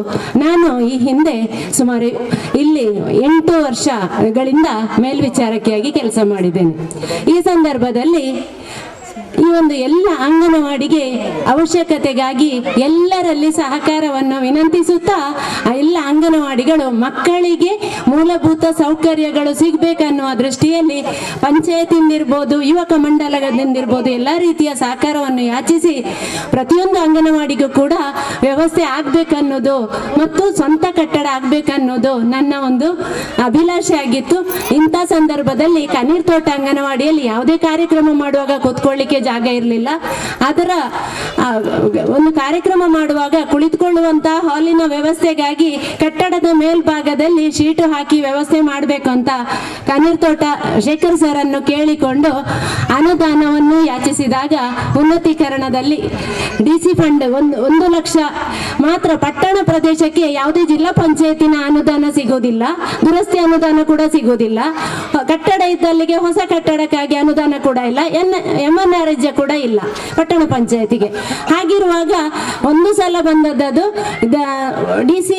ನಾನು ಈ ಹಿಂದೆ ಸುಮಾರು ಇಲ್ಲಿ 8 ವರ್ಷಗಳಿಂದ ಮೇಲ್ವಿಚಾರಕಿಯಾಗಿ ಕೆಲಸ ಮಾಡಿದ್ದೇನೆ. ಈ ಸಂದರ್ಭದಲ್ಲಿ ಈ ಒಂದು ಎಲ್ಲ ಅಂಗನವಾಡಿಗೆ ಅವಶ್ಯಕತೆಗಾಗಿ ಎಲ್ಲರಲ್ಲಿ ಸಹಕಾರವನ್ನು ವಿನಂತಿಸುತ್ತಾ ಆ ಎಲ್ಲ ಅಂಗನವಾಡಿಗಳು ಮಕ್ಕಳಿಗೆ ಮೂಲಭೂತ ಸೌಕರ್ಯಗಳು ಸಿಗಬೇಕನ್ನುವ ದೃಷ್ಟಿಯಲ್ಲಿ ಪಂಚಾಯತಿಂದಿರ್ಬೋದು, ಯುವಕ ಮಂಡಲದಿಂದಿರ್ಬೋದು ಎಲ್ಲ ರೀತಿಯ ಸಹಕಾರವನ್ನು ಯಾಚಿಸಿ ಪ್ರತಿಯೊಂದು ಅಂಗನವಾಡಿಗೂ ಕೂಡ ವ್ಯವಸ್ಥೆ ಆಗಬೇಕನ್ನೋದು ಮತ್ತು ಸ್ವಂತ ಕಟ್ಟಡ ಆಗಬೇಕನ್ನೋದು ನನ್ನ ಒಂದು ಅಭಿಲಾಷೆ ಆಗಿತ್ತು. ಇಂಥ ಸಂದರ್ಭದಲ್ಲಿ ಕಣ್ಣೀರ್ ತೋಟ ಅಂಗನವಾಡಿಯಲ್ಲಿ ಯಾವುದೇ ಕಾರ್ಯಕ್ರಮ ಮಾಡುವಾಗ ಕೂತ್ಕೊಳ್ಳಿಕ್ಕೆ ಜಾಗ ಇರಲಿಲ್ಲ. ಅದರ ಒಂದು ಕಾರ್ಯಕ್ರಮ ಮಾಡುವಾಗ ಕುಳಿತುಕೊಳ್ಳುವಂತಹ ಹಾಲಿನ ವ್ಯವಸ್ಥೆಗಾಗಿ ಕಟ್ಟಡದ ಮೇಲ್ಭಾಗದಲ್ಲಿ ಶೀಟು ಹಾಕಿ ವ್ಯವಸ್ಥೆ ಮಾಡಬೇಕು ಅಂತ ಕಣ್ಣೀರ್ ತೋಟ ಶೇಖರ್ ಸರ್ ಅನ್ನು ಕೇಳಿಕೊಂಡು ಅನುದಾನವನ್ನು ಯಾಚಿಸಿದಾಗ ಉನ್ನತೀಕರಣದಲ್ಲಿ ಡಿಸಿ ಫಂಡ್ 1 ಲಕ್ಷ ಮಾತ್ರ, ಪಟ್ಟಣ ಪ್ರದೇಶಕ್ಕೆ ಯಾವುದೇ ಜಿಲ್ಲಾ ಪಂಚಾಯತಿನ ಅನುದಾನ ಸಿಗೋದಿಲ್ಲ, ದುರಸ್ತಿ ಅನುದಾನ ಕೂಡ ಸಿಗೋದಿಲ್ಲ, ಕಟ್ಟಡ ಇದ್ದಲ್ಲಿಗೆ ಹೊಸ ಕಟ್ಟಡಕ್ಕಾಗಿ ಅನುದಾನ ಕೂಡ ಇಲ್ಲ, MNRJ ಕೂಡ ಇಲ್ಲ ಪಟ್ಟಣ ಪಂಚಾಯತಿಗೆ. ಹಾಗಿರುವಾಗ ಒಂದು ಸಲ ಬಂದದ್ದು DC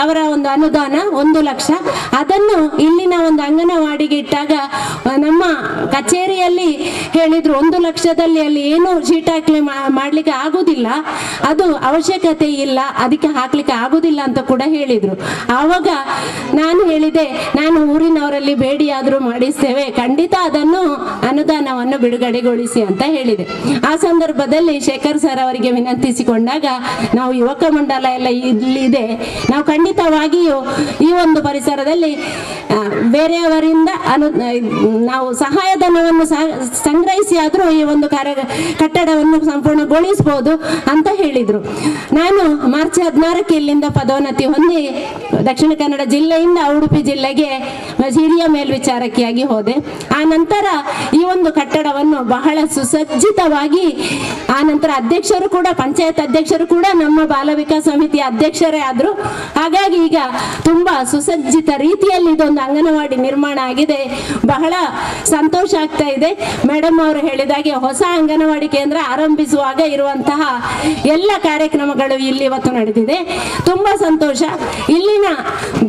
ಅವರ ಒಂದು ಅನುದಾನ 1 ಲಕ್ಷ. ಅದನ್ನು ಇಲ್ಲಿನ ಒಂದು ಅಂಗನವಾಡಿಗೆ ಇಟ್ಟಾಗ ನಮ್ಮ ಕಚೇರಿಯಲ್ಲಿ ಹೇಳಿದ್ರು 1 ಲಕ್ಷದಲ್ಲಿ ಅಲ್ಲಿ ಏನು ಶೀಟ್ ಹಾಕ್ಲಿ ಮಾಡ್ಲಿಕ್ಕೆ ಆಗುದಿಲ್ಲ, ಅದು ಅವಶ್ಯಕತೆ ಇಲ್ಲ, ಅದಕ್ಕೆ ಹಾಕ್ಲಿಕ್ಕೆ ಆಗುದಿಲ್ಲ ಅಂತ ಕೂಡ ಹೇಳಿದ್ರು. ಆವಾಗ ನಾನು ಹೇಳಿದೆ, ನಾನು ಊರಿನವರಲ್ಲಿ ಬೇಡಿಯಾದರೂ ಮಾಡಿಸ್ತೇವೆ, ಖಂಡಿತ ಅದನ್ನು ಅನುದಾನವನ್ನು ಬಿಡುಗಡೆಗೊಳಿಸಿ ಅಂತ ಹೇಳಿದೆ. ಆ ಸಂದರ್ಭದಲ್ಲಿ ಶೇಖರ್ ಸರ್ ಅವರಿಗೆ ವಿನಂತಿಸಿಕೊಂಡಾಗ, ನಾವು ಯುವಕ ಮಂಡಲ ಎಲ್ಲ ಇಲ್ಲಿದೆ, ನಾವು ಖಂಡಿತವಾಗಿಯೂ ಈ ಒಂದು ಪರಿಸರದಲ್ಲಿ ಬೇರೆಯವರಿಂದ ನಾವು ಸಹಾಯಧನವನ್ನು ಸಂಗ್ರಹಿಸಿ ಆದರೂ ಈ ಒಂದು ಕಟ್ಟಡವನ್ನು ಸಂಪೂರ್ಣಗೊಳಿಸಬಹುದು ಅಂತ ಹೇಳಿದ್ರು. ನಾನು ಮಾರ್ಚ್ 16ಕ್ಕೆ ಇಲ್ಲಿಂದ ಪದೋನ್ನತಿ ಹೊಂದಿ ದಕ್ಷಿಣ ಕನ್ನಡ ಜಿಲ್ಲೆಯಿಂದ ಉಡುಪಿ ಜಿಲ್ಲೆಗೆ ಹಿರಿಯ ಮೇಲ್ವಿಚಾರಕಿಯಾಗಿ ಹೋದೆ. ಆ ನಂತರ ಈ ಒಂದು ಕಟ್ಟಡವನ್ನು ಬಹಳ ಸುಸಜ್ಜಿತವಾಗಿ, ಆ ನಂತರ ಅಧ್ಯಕ್ಷರು ಕೂಡ, ಪಂಚಾಯತ್ ಅಧ್ಯಕ್ಷರು ಕೂಡ ನಮ್ಮ ಬಾಲ ವಿಕಾಸ ಸಮಿತಿಯ ಅಧ್ಯಕ್ಷರೇ ಆದ್ರು. ಹಾಗಾಗಿ ಈಗ ತುಂಬಾ ಸುಸಜ್ಜಿತ ರೀತಿಯಲ್ಲಿ ಇದೊಂದು ಅಂಗನವಾಡಿ ನಿರ್ಮಾಣ ಆಗಿದೆ. ಬಹಳ ಸಂತೋಷ ಆಗ್ತಾ ಇದೆ. ಮೇಡಮ್ ಅವರು ಹೇಳಿದಾಗೆ ಹೊಸ ಅಂಗನವಾಡಿ ಕೇಂದ್ರ ಆರಂಭಿಸುವಾಗ ಇರುವಂತಹ ಎಲ್ಲ ಕಾರ್ಯಕ್ರಮಗಳು ಇಲ್ಲಿ ಇವತ್ತು ನಡೆದಿದೆ. ತುಂಬಾ ಸಂತೋಷ. ಇಲ್ಲಿನ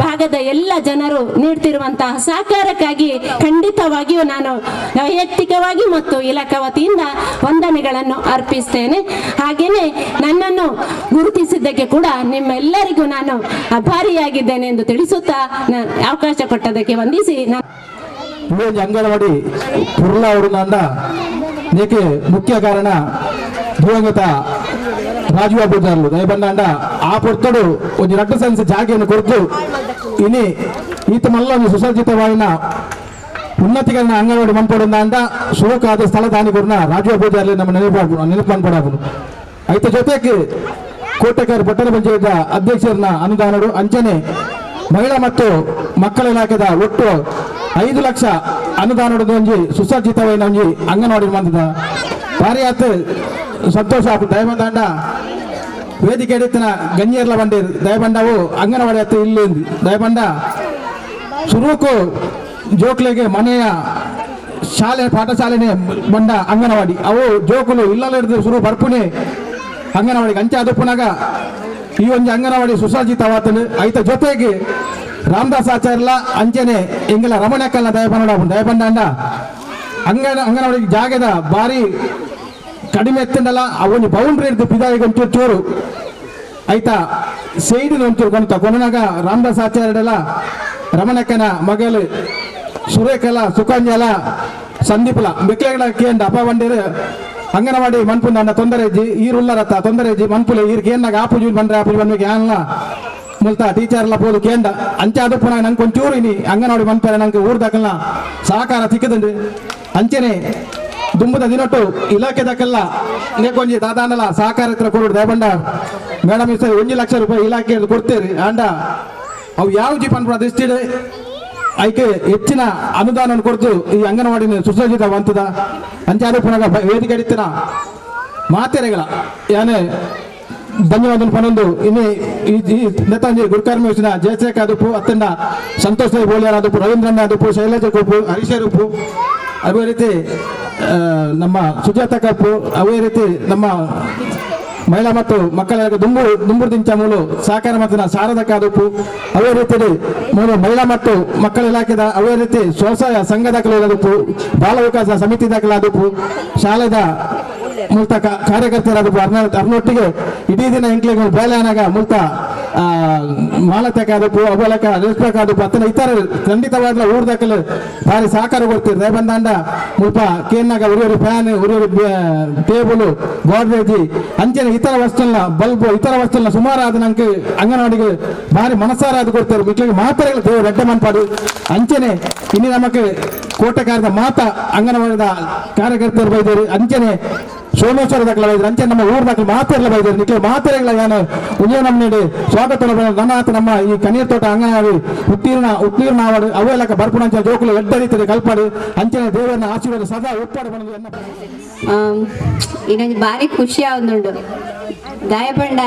ಭಾಗದ ಎಲ್ಲ ಜನರು ನೀಡ್ತಿರುವಂತಹ ಸಹಕಾರಕ್ಕಾಗಿ ಖಂಡಿತವಾಗಿಯೂ ನಾನು ವೈಯಕ್ತಿಕವಾಗಿ ಮತ್ತು ಇಲಾಖಾ ವತಿಯಿಂದ ವಂದನೆಗಳನ್ನು ಅರ್ಪಿಸ್ತೇನೆ. ಹಾಗೇನೆ ನನ್ನನ್ನು ಗುರುತಿಸಿದ್ದಕ್ಕೆ ಕೂಡ ನಿಮ್ಮೆಲ್ಲರಿಗೂ ನಾನು ಆಭಾರಿಯಾಗಿದ್ದೇನೆ ಎಂದು ತಿಳಿಸುತ್ತಾ ಅವಕಾಶ ಕೊಟ್ಟದಕ್ಕೆ ವಂದಿಸಿ ಅಂಗನವಾಡಿ ಪುರ್ಲ ಅವರುಂದ నీకు ముఖ్య కారణ ದಿವಂಗತ ರಾಜು ಅಬ್ಬುದಾರ್ಲು ದಯಬಂದಾಂಡ ಆ ಪೊರ್ತಡು ಒಂದು ರಟ್ಟು ಸೆನ್ಸ್ ಜಾಗೆಯನ್ನು ಕೊರತು ಇನಿ ಈತ ಮಲ್ಲ ಒಂದು ಸುಸಜ್ಜಿತವಾದ ಉನ್ನತೀಕರಣ ಅಂಗನವಾಡಿ ಮನ್ಪಡುಂದ ಶೋಕಾದ ಸ್ಥಳ ದಾನಿ ಕೊರನ ರಾಜು ಅಬ್ಬುದಾರ್ಲಿ ನಮ್ಮ ನೆನಪು ಮನ್ಪಡಾಬುನು ಐತ ಜೊತೆಗೆ ಕೋಟೆಕಾರ್ ಪಟ್ಟಣ ಪಂಚಾಯತ್ ಅಧ್ಯಕ್ಷರನ್ನ ಅನುದಾನಗಳು ಅಂಚನೆ ಮಹಿಳಾ ಮತ್ತು ಮಕ್ಕಳ ಇಲಾಖೆದ ಒಟ್ಟು 5 ಲಕ್ಷ ಅನುದಾನದ ಒಂಜಿ ಸುಸಜ್ಜಿತವಾದ ಒಂಜಿ ಅಂಗನವಾಡಿ ಮಂದದ ಭಾರಿ ಆತು ಸಂತೋಷ ಆಪು ದಯಬಂದಾಂಡ ವೇದಿಕೆ ಎಡಿತನ ಗಣ್ಯರ್ಲ ಬಂಡಿ ದಯಬಂಡವು ಅಂಗನವಾಡಿ ಹತ್ತು ಇಲ್ಲಿ ದಯಬಂಡ ಶುರುಕು ಜೋಕ್ಲೆಗೆ ಮನೆಯ ಶಾಲೆ ಪಾಠಶಾಲೆನೇ ಬಂಡ ಅಂಗನವಾಡಿ ಅವು ಜೋಕುಲು ಇಲ್ಲದ ಶುರು ಬರ್ಪುನೆ ಅಂಗನವಾಡಿಗೆ ಅಂಚೆ ಅದಪ್ಪನಾಗ ಈ ಒಂದು ಅಂಗನವಾಡಿ ಸುಸಜ್ಜಿತವಾತನು ಐತ ಜೊತೆಗೆ ರಾಮದಾಸ್ ಆಚಾರ್ಯ ಅಂಚನೆ ಇಂಗಲ ರಮಣಕ್ಕಲ್ಲ ದಯಬಂಡ ಅಂಗನವಾಡಿ ಜಾಗದ ಭಾರಿ ಕಡಿಮೆ ಎತ್ತಂಡಲ್ಲ ಅವನಿ ಬೌಂಡ್ರಿ ಇರ್ದು ಪಿದಾಯಿಗೆ ಒಂಚೂರು ಚೂರು ಆಯ್ತಾ ಸೈಡಿನ ಒಂಚೂರು ಕೊಂತ ಕೊನೆನಾಗ ರಾಮದಾಸ್ ಆಚಾರ್ಯಲ್ಲ ರಮಣಕ್ಕನ ಮಗಳು ಸುರೇಖಲ ಸುಕಂಜಲ ಸಂದೀಪಲ ಮಿಕ್ಲೆಗಳ ಕೇಂದ ಅಪ್ಪ ಬಂದಿರು ಅಂಗನವಾಡಿ ಮನ್ಪುಂದ ಅನ್ನ ತೊಂದರೆ ಇಜ್ಜಿ ಈರುಲ್ಲರತ್ತ ತೊಂದರೆ ಇಜ್ಜಿ ಮನ್ಪುಲೆ ಈರ್ಗೆ ಏನಾಗ ಆಪುಜಿ ಬಂದ್ರೆ ಆಪುಜಿ ಬಂದ್ಬೇಕು ಏನ ಮುಲ್ತಾ ಟೀಚರ್ಲ ಪೋದು ಕೇಂದ ಅಂಚೆ ಅದಪ್ಪು ನಂಗೆ ಒಂಚೂರು ಇನಿ ಅಂಗನವಾಡಿ ಮನ್ಪೇರೆ ನಂಗೆ ಊರ್ದಾಕಲ್ಲ ಸಹಕಾರ ಸಿಕ್ಕದಂಡು ಅಂಚೆನೆ ದುಂಬದ ದಿನೊಟ್ಟು ಇಲಾಖೆ ದಕ್ಕಲ್ಲ ನೇಕೊಂಜಿ ದಾದಾನಲ್ಲ ಸಹಕಾರ ಹತ್ರ ಕೊಡು ದಯಬಂಡ ಮೇಡಮ್ ಈ ಸರಿ 1 ಲಕ್ಷ ರೂಪಾಯಿ ಇಲಾಖೆ ಕೊಡ್ತೀರಿ ಅಂಡ ಅವು ಯಾವ ಜಿ ಪನ್ಪುರ ದೃಷ್ಟಿಡೆ ಐಕೆ ಹೆಚ್ಚಿನ ಅನುದಾನವನ್ನು ಕೊಡ್ತು ಈ ಅಂಗನವಾಡಿನ ಸುಸಜ್ಜಿತವಂತದ ಅಂಚೆ ಅದಪ್ಪನಾಗ ವೇದಿಕೆ ಅಡಿತಿನ ಮಾತೆರೆಗಳ ಏನೇ ಧನ್ಯವಾದ ಪನೊಂದು ಇನ್ನು ಈ ನೇತಾಜಿ ಗುರುಕರ್ಮ ಯೋಜನಾ ಜಯಶೇಖ ಅದಪ್ಪು ಅತ್ತಂಡ ಸಂತೋಷ ಬೋಳಿಯಾರ ಅದಪ್ಪು ರವೀಂದ್ರಣ್ಣ ಅದಪ್ಪು ಶೈಲಜಾ ಕೊಪ್ಪು ಹರೀಶರ್ ಉಪ್ಪು ಅದೇ ರೀತಿ ನಮ್ಮ ಸುಜಾತ ಕಪ್ಪು ಅದೇ ರೀತಿ ನಮ್ಮ ಮಹಿಳಾ ಮತ್ತು ಮಕ್ಕಳ ದುಂಬುರು ದಿಂಚ ಮೂಲು ಸಹಕಾರ ಮತ್ತು ಸಾರದ ಕಾದುಪು ಅವೇ ರೀತಿ ಮೂಲು ಮಹಿಳಾ ಮತ್ತು ಮಕ್ಕಳ ಇಲಾಖೆದ ಅವೇ ರೀತಿ ಸ್ವಸಹಾಯ ಸಂಘದ ಕೆಲವು ಬಾಲ ವಿಕಾಸ ಸಮಿತಿ ದಾಖಲಾದಪ್ಪು ಶಾಲೆದ ಮುಲ್ತ ಕಾರ್ಯಕರ್ತರಾದಪ್ಪು ಅರ್ನೊಟ್ಟಿಗೆ ಇಡೀ ದಿನ ಇಂಕ್ಲಿಗೆ ಬೇಲೆ ಅನಾಗ ಮುಲ್ತ ಮಾಲತೆಕಾದಪ್ಪು ಅವಲಕ ನಿಲ್ಸ್ಬೇಕಾದಪ್ಪು ಅತ್ತನ ಇತರ ಖಂಡಿತವಾದ ಊರ್ದಕ್ಕಲು ಭಾರಿ ಸಹಕಾರ ಕೊಡ್ತಿರ್ತಾರೆ ಬಂದಾಂಡ ಮುಲ್ಪ ಕೇನ್ನಾಗ ಉರಿಯೋರು ಫ್ಯಾನ್ ಉರಿಯೋರು ಟೇಬಲ್ ಗೋಡ್ರೇಜಿ ಅಂಚನೆ ಇತರ ವಸ್ತುನ ಬಲ್ಬ್ ಇತರ ವಸ್ತುನ ಸುಮಾರು ಆದ ನಂಗೆ ಅಂಗನವಾಡಿಗೆ ಭಾರಿ ಮನಸಾರ ಅದು ಕೊಡ್ತಾರೆ ಮಕ್ಕಳಿಗೆ ಮಾತ್ರೆಗಳು ದೇವರು ರೆಡ್ಡ ಮನ್ಪಾಡು ಅಂಚನೆ ಇನ್ನು ನಮಗೆ ಕೋಟೆಕಾರದ ಮಾತ ಅಂಗನವಾಡಿದ ಕಾರ್ಯಕರ್ತರು ಬೈದರು ಅಂಚನೆ ಸೋಮೇಶ್ವರ ದಾಖಲೆ ಬೈದ್ರು ಅಂಚೆ ನಮ್ಮ ಊರ್ ದಾಖಲೆ ಮಾತೆಲ್ಲ ಬೈದರು ನಿಖಿಲ ಮಾತೆರೆಗಳ ಏನು ಉದಯ ನಮ್ಮ ನೀಡಿ ಸ್ವಾಗತ ನನ್ನ ಆತ ನಮ್ಮ ಈ ಕಣ್ಣೀರ್ ತೋಟ ಅಂಗನವಾಡಿ ಉತ್ತೀರ್ಣ ಆವಾಡು ಅವೆಲ್ಲ ಬರ್ಪುಣ ಅಂಚೆ ಜೋಕುಲು ಎಡ್ಡ ರೀತಿಯಲ್ಲಿ ಕಲ್ಪಾಡು ಅಂಚನೆ ದೇವರನ್ನ ಆಶೀರ್ವಾದ ಸದಾ ಉಪ್ಪಾಡು ಬಂದು ಇನ್ನೊಂದು ಬಾರಿ ಖುಷಿ ಆಗುಂಡು ಗಾಯಪಂಡ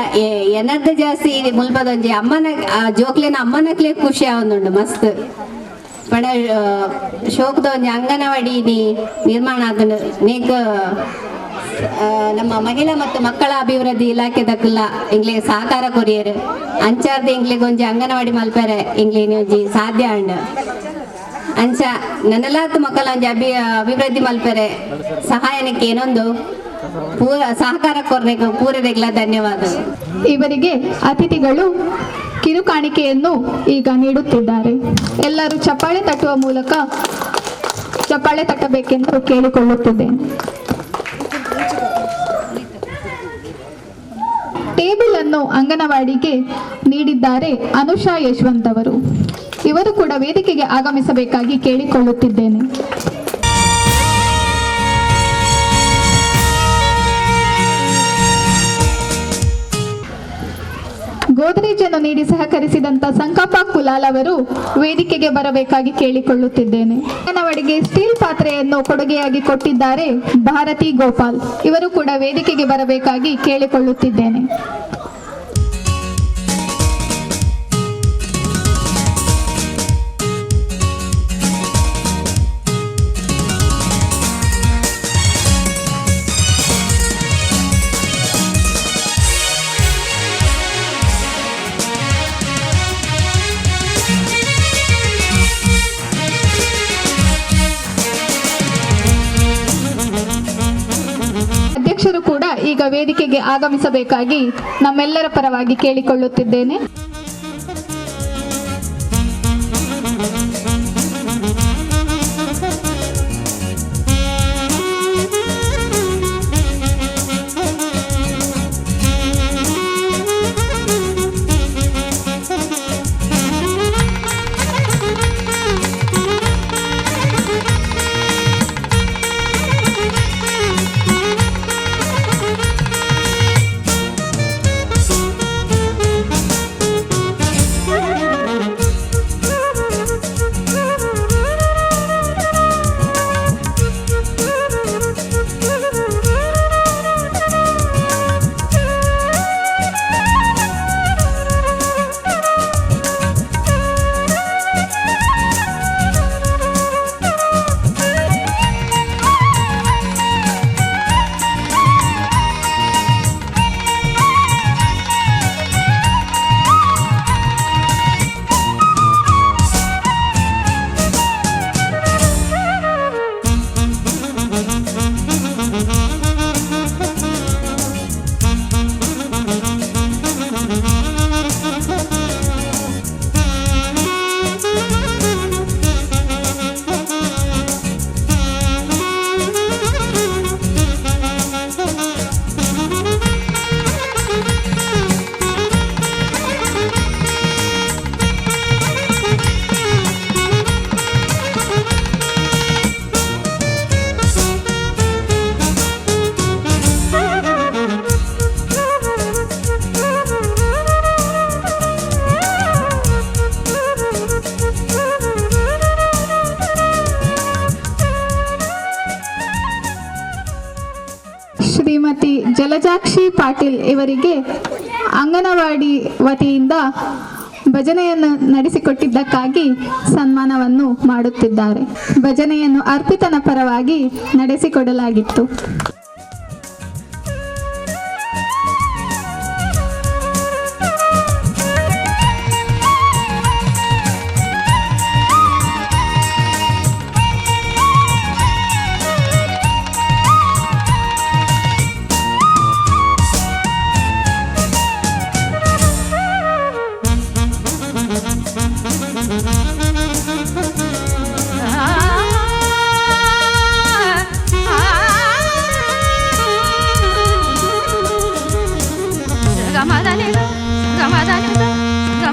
ಎನರ್ದ ಜಾಸ್ತಿ ಮುಲ್ಪದೊಂಜಿ ಅಮ್ಮನ ಜೋಕ್ಲೆನ ಅಮ್ಮನಕ್ಲೆ ಖುಷಿ ಆಗುಂಡು ಮಸ್ತ್ ಪಂಡ ಶೋಕದ ಒಂಜಿ ಅಂಗನವಾಡಿ ನಿರ್ಮಾಣ ಆದ ನೇಕ ನಮ್ಮ ಮಹಿಳಾ ಮತ್ತು ಮಕ್ಕಳ ಅಭಿವೃದ್ಧಿ ಇಲಾಖೆ ದಕ್ಕಲ್ಲ ಇಂಗ್ಲಿಗೆ ಸಹಕಾರ ಕೊರಿಯರು ಅಂಚಾರ್ದು ಇಂಗ್ಲಿಗೆ ಒಂಜಿ ಅಂಗನವಾಡಿ ಮಲ್ಪರೆ ಇಂಗ್ಲಿಗೆ ಒಂಜಿ ಸಾಧ್ಯ ಅಂಡ ಅಂಚ ನನ್ನಲಾತ ಮಕ್ಕಳ ಒಂಜಿ ಅಭಿವೃದ್ಧಿ ಮಲ್ಪರೆ ಸಹಾಯನಕ್ಕೆ ಏನೊಂದು ಪೂರ ಸಹಕಾರ ಕೊರ್ನೆಗೆ ಪೂರರೆಗ್ಲ ಧನ್ಯವಾದ. ಇವರಿಗೆ ಅತಿಥಿಗಳು ಕಿರುಕಾಣಿಕೆಯನ್ನು ಈಗ ನೀಡುತ್ತಿದ್ದಾರೆ. ಎಲ್ಲರೂ ಚಪ್ಪಾಳೆ ತಟ್ಟುವ ಮೂಲಕ ಚಪ್ಪಾಳೆ ತಟ್ಟಬೇಕೆಂದು ಕೇಳಿಕೊಳ್ಳುತ್ತಿದ್ದೇನೆ. ಟೇಬಲ್ ಅನ್ನು ಅಂಗನವಾಡಿಗೆ ನೀಡಿದ್ದಾರೆ ಅನುಷಾ ಯಶವಂತ್ ಅವರು. ಇವರು ಕೂಡ ವೇದಿಕೆಗೆ ಆಗಮಿಸಬೇಕಾಗಿ ಕೇಳಿಕೊಳ್ಳುತ್ತಿದ್ದೇನೆ. ಗೋದ್ರೇಜ್ ಅನ್ನು ನೀಡಿ ಸಹಕರಿಸಿದಂತ ಸಂಕಪ್ಪ ಕುಲಾಲ್ ಅವರು ವೇದಿಕೆಗೆ ಬರಬೇಕಾಗಿ ಕೇಳಿಕೊಳ್ಳುತ್ತಿದ್ದೇನೆ. ಅಂಗನವಾಡಿಗೆ ಸ್ಟೀಲ್ ಪಾತ್ರೆಯನ್ನು ಕೊಡುಗೆಯಾಗಿ ಕೊಟ್ಟಿದ್ದಾರೆ ಭಾರತಿ ಗೋಪಾಲ್. ಇವರು ಕೂಡ ವೇದಿಕೆಗೆ ಬರಬೇಕಾಗಿ ಕೇಳಿಕೊಳ್ಳುತ್ತಿದ್ದೇನೆ. ಅಧ್ಯಕ್ಷರು ಕೂಡ ಈಗ ವೇದಿಕೆಗೆ ಆಗಮಿಸಬೇಕಾಗಿ ನಮ್ಮೆಲ್ಲರ ಪರವಾಗಿ ಕೇಳಿಕೊಳ್ಳುತ್ತಿದ್ದೇನೆ. ಶ್ರೀಮತಿ ಜಲಜಾಕ್ಷಿ ಪಾಟೀಲ್ ಇವರಿಗೆ ಅಂಗನವಾಡಿ ವತಿಯಿಂದ ಭಜನೆಯನ್ನು ನಡೆಸಿಕೊಟ್ಟಿದ್ದಕ್ಕಾಗಿ ಸನ್ಮಾನವನ್ನು ಮಾಡುತ್ತಿದ್ದಾರೆ. ಭಜನೆಯನ್ನು ಅರ್ಪಿತನ ಪರವಾಗಿ ನಡೆಸಿಕೊಡಲಾಗಿತ್ತು.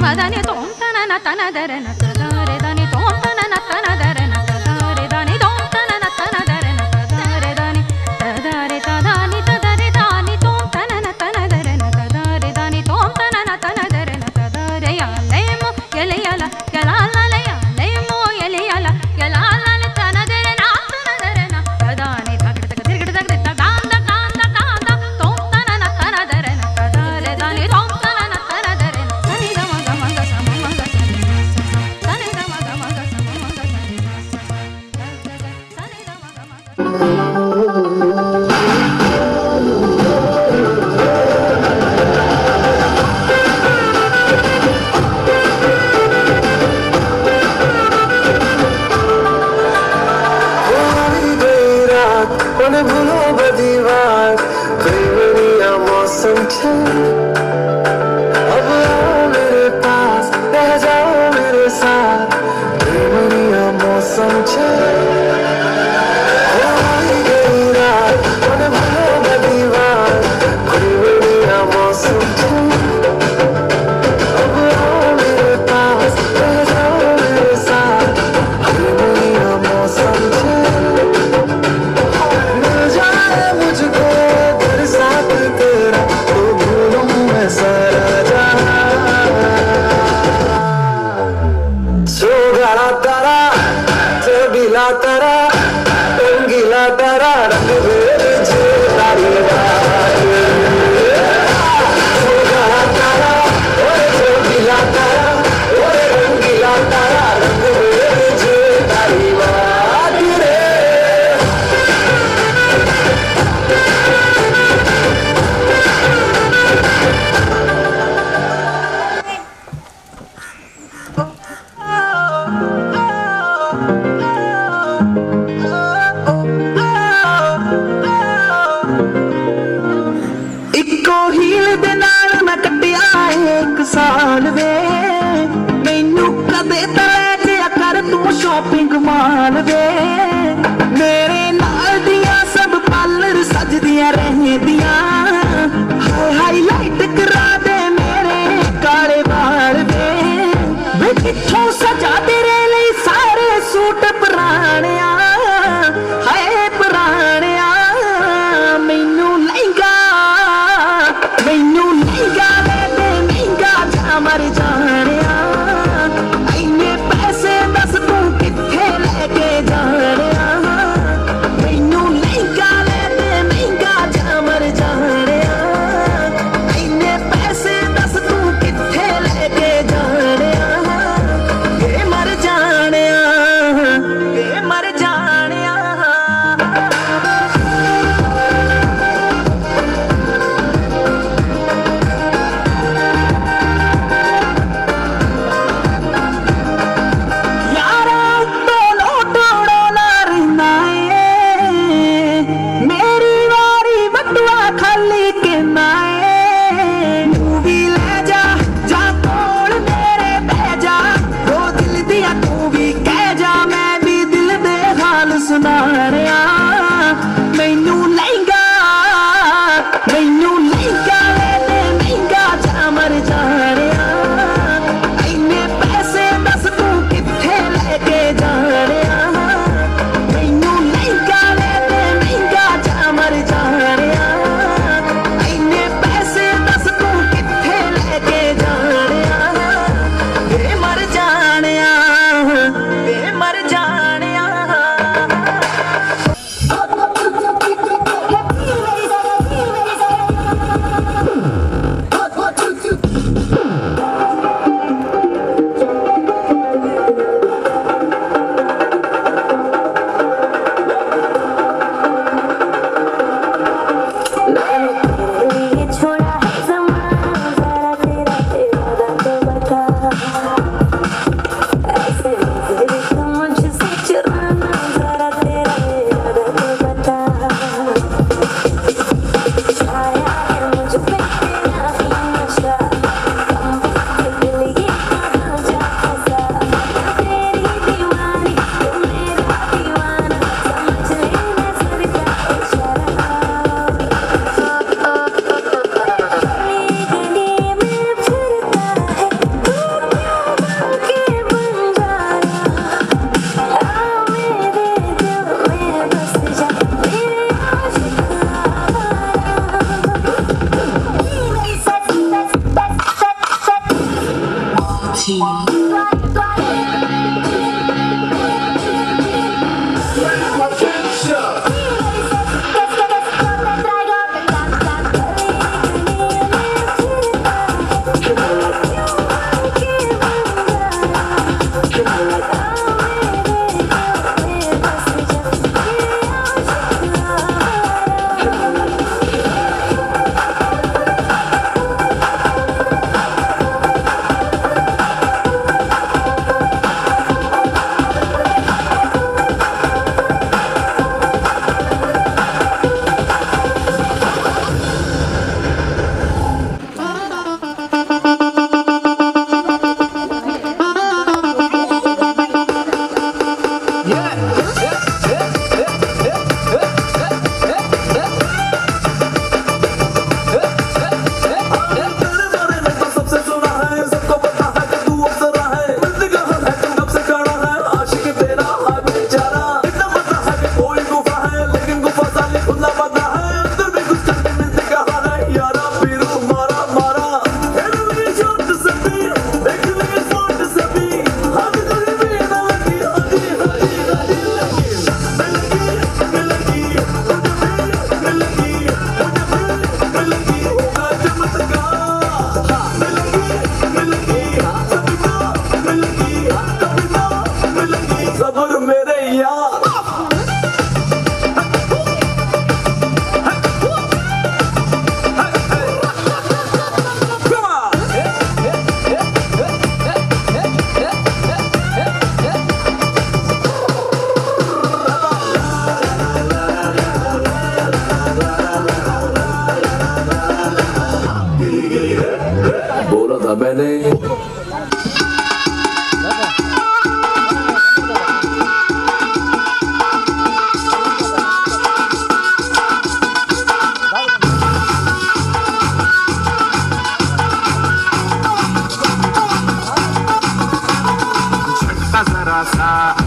ಮದನಿ ತೋಂ ತನನ ತನದರನ ತದರೆ ದಾನಿ ತೋಂ ತನನ ತನದರನ ತದರೆ ದಾನಿ ತೋಂ ತನನ ತನದರನ ತದರೆ ದಾನಿ ತದರೆ ತದಾನಿ ತದರೆ ದಾನಿ ತೋಂ ತನನ ತನದರನ ತದರೆ ದಾನಿ ತೋಂ ತನನ ತನದರನ ತದರೆ ಯಾಲೇಮೋ ಎಲೆಯಲ ಯಲಾಲಯ ಲೇಮೋ ಎಲೆಯಲ ಯಲಾಲಲ ತನದರನ ತನದರನ ತದಾನಿ ತಗಡ ತಗ ತಿರುಗಡ ತಗಡ ತಗಾಂದ ಕಾಂದ ಕಾಂದ ತೋಂ ತನನ ತನದರನ ತದರೆ ದಾನಿ ತೋಂ ತನನ ತನದರನ ಸನಿ ಗಮ ಗಮ ಗ ಸಮ ಮಗ ಸನಿ ಸನಿ ಗಮ ಗಮ ಗ ಸಮ ಮಗ ಸನಿ ಸನಿ ಗಮ ಗಮ भूलो बदीवार प्रेमिया मौसम अब आओ मेरे पास रह जाओ मेरे साथ प्रेमिया मौसम भूलो बदीवार प्रेमिया मौसम अब आओ मेरे पास रह जाओ मेरे साथ प्रेमिया मौसम मुझको बरसात तेरा तो भूलूं मैं सारा जहां तारा चबीला तारा रंगीला तारा रंग भेजे तारी तारा चबीला तारा रंगीला तारा रंग भेजे तारी साल वे मैनू कदे तैया कर तू शॉपिंग माल वे मेरे नाल दियां सब पार्लर सजदियां रहदियां हाईलाइट करा दे मेरे काले बाल वे कित्थों सजा तेरे लिए सारे सूट पुराणिया हाय पुराणिया मैनू लहंगा मर जानिया इन्ने पैसे दस तू किथे लेके जानिया मैनू लहंगा ले दे महंगा जा मर जानिया इन्ने पैसे दस तू किथे लेके जानिया ये मर जानिया ये मर जानिया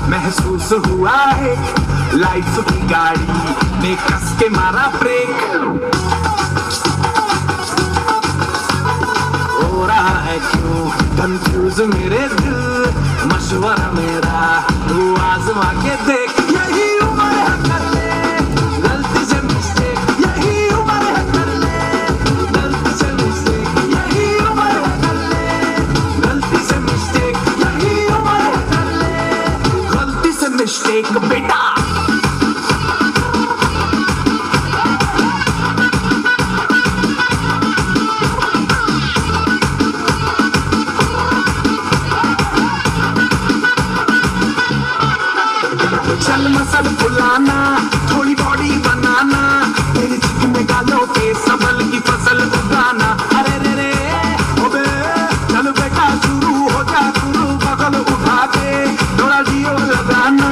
महसूस हुआ है लाइफ की गाड़ी में कस के मारा ब्रेक हो रहा है क्यों कंफ्यूज मेरे दिल मशवरा मेरा तू आजमा के देख यही उम्र है कर ले गलती से मिस्टेक यही उम्र है कर ले गलती से मिस्टेक यही उम्र है कर ले गलती से मिस्टेक यही उम्र है कर ले गलती से मिस्टेक बेटा चल मसल फुलाना थोड़ी बॉडी बनाना तेरी चिक में गालों के सबल की फसल उगाना अरे रे रे ओबे चल बेटा शुरू हो जा शुरू बगल उठा के थोड़ा जियो लगाना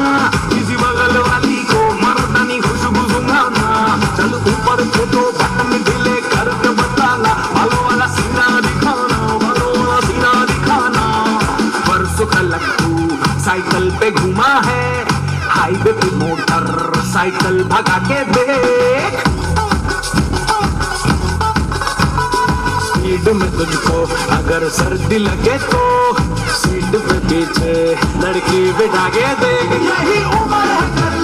किसी बगल वाली को मर्दानी खुशबू सुंघाना चल ऊपर फोटो बटन ढीले करके बताना बालों वाला सीना दिखाना बालों वाला सीना दिखाना परसों कल तू साइकिल पे घुमा है हाईवे पे मोटर साइकिल भगा के देख स्पीड में तुझको अगर सर्दी लगे तो सीट पे पीछे लड़की बिठा के देख यही उम्र है कर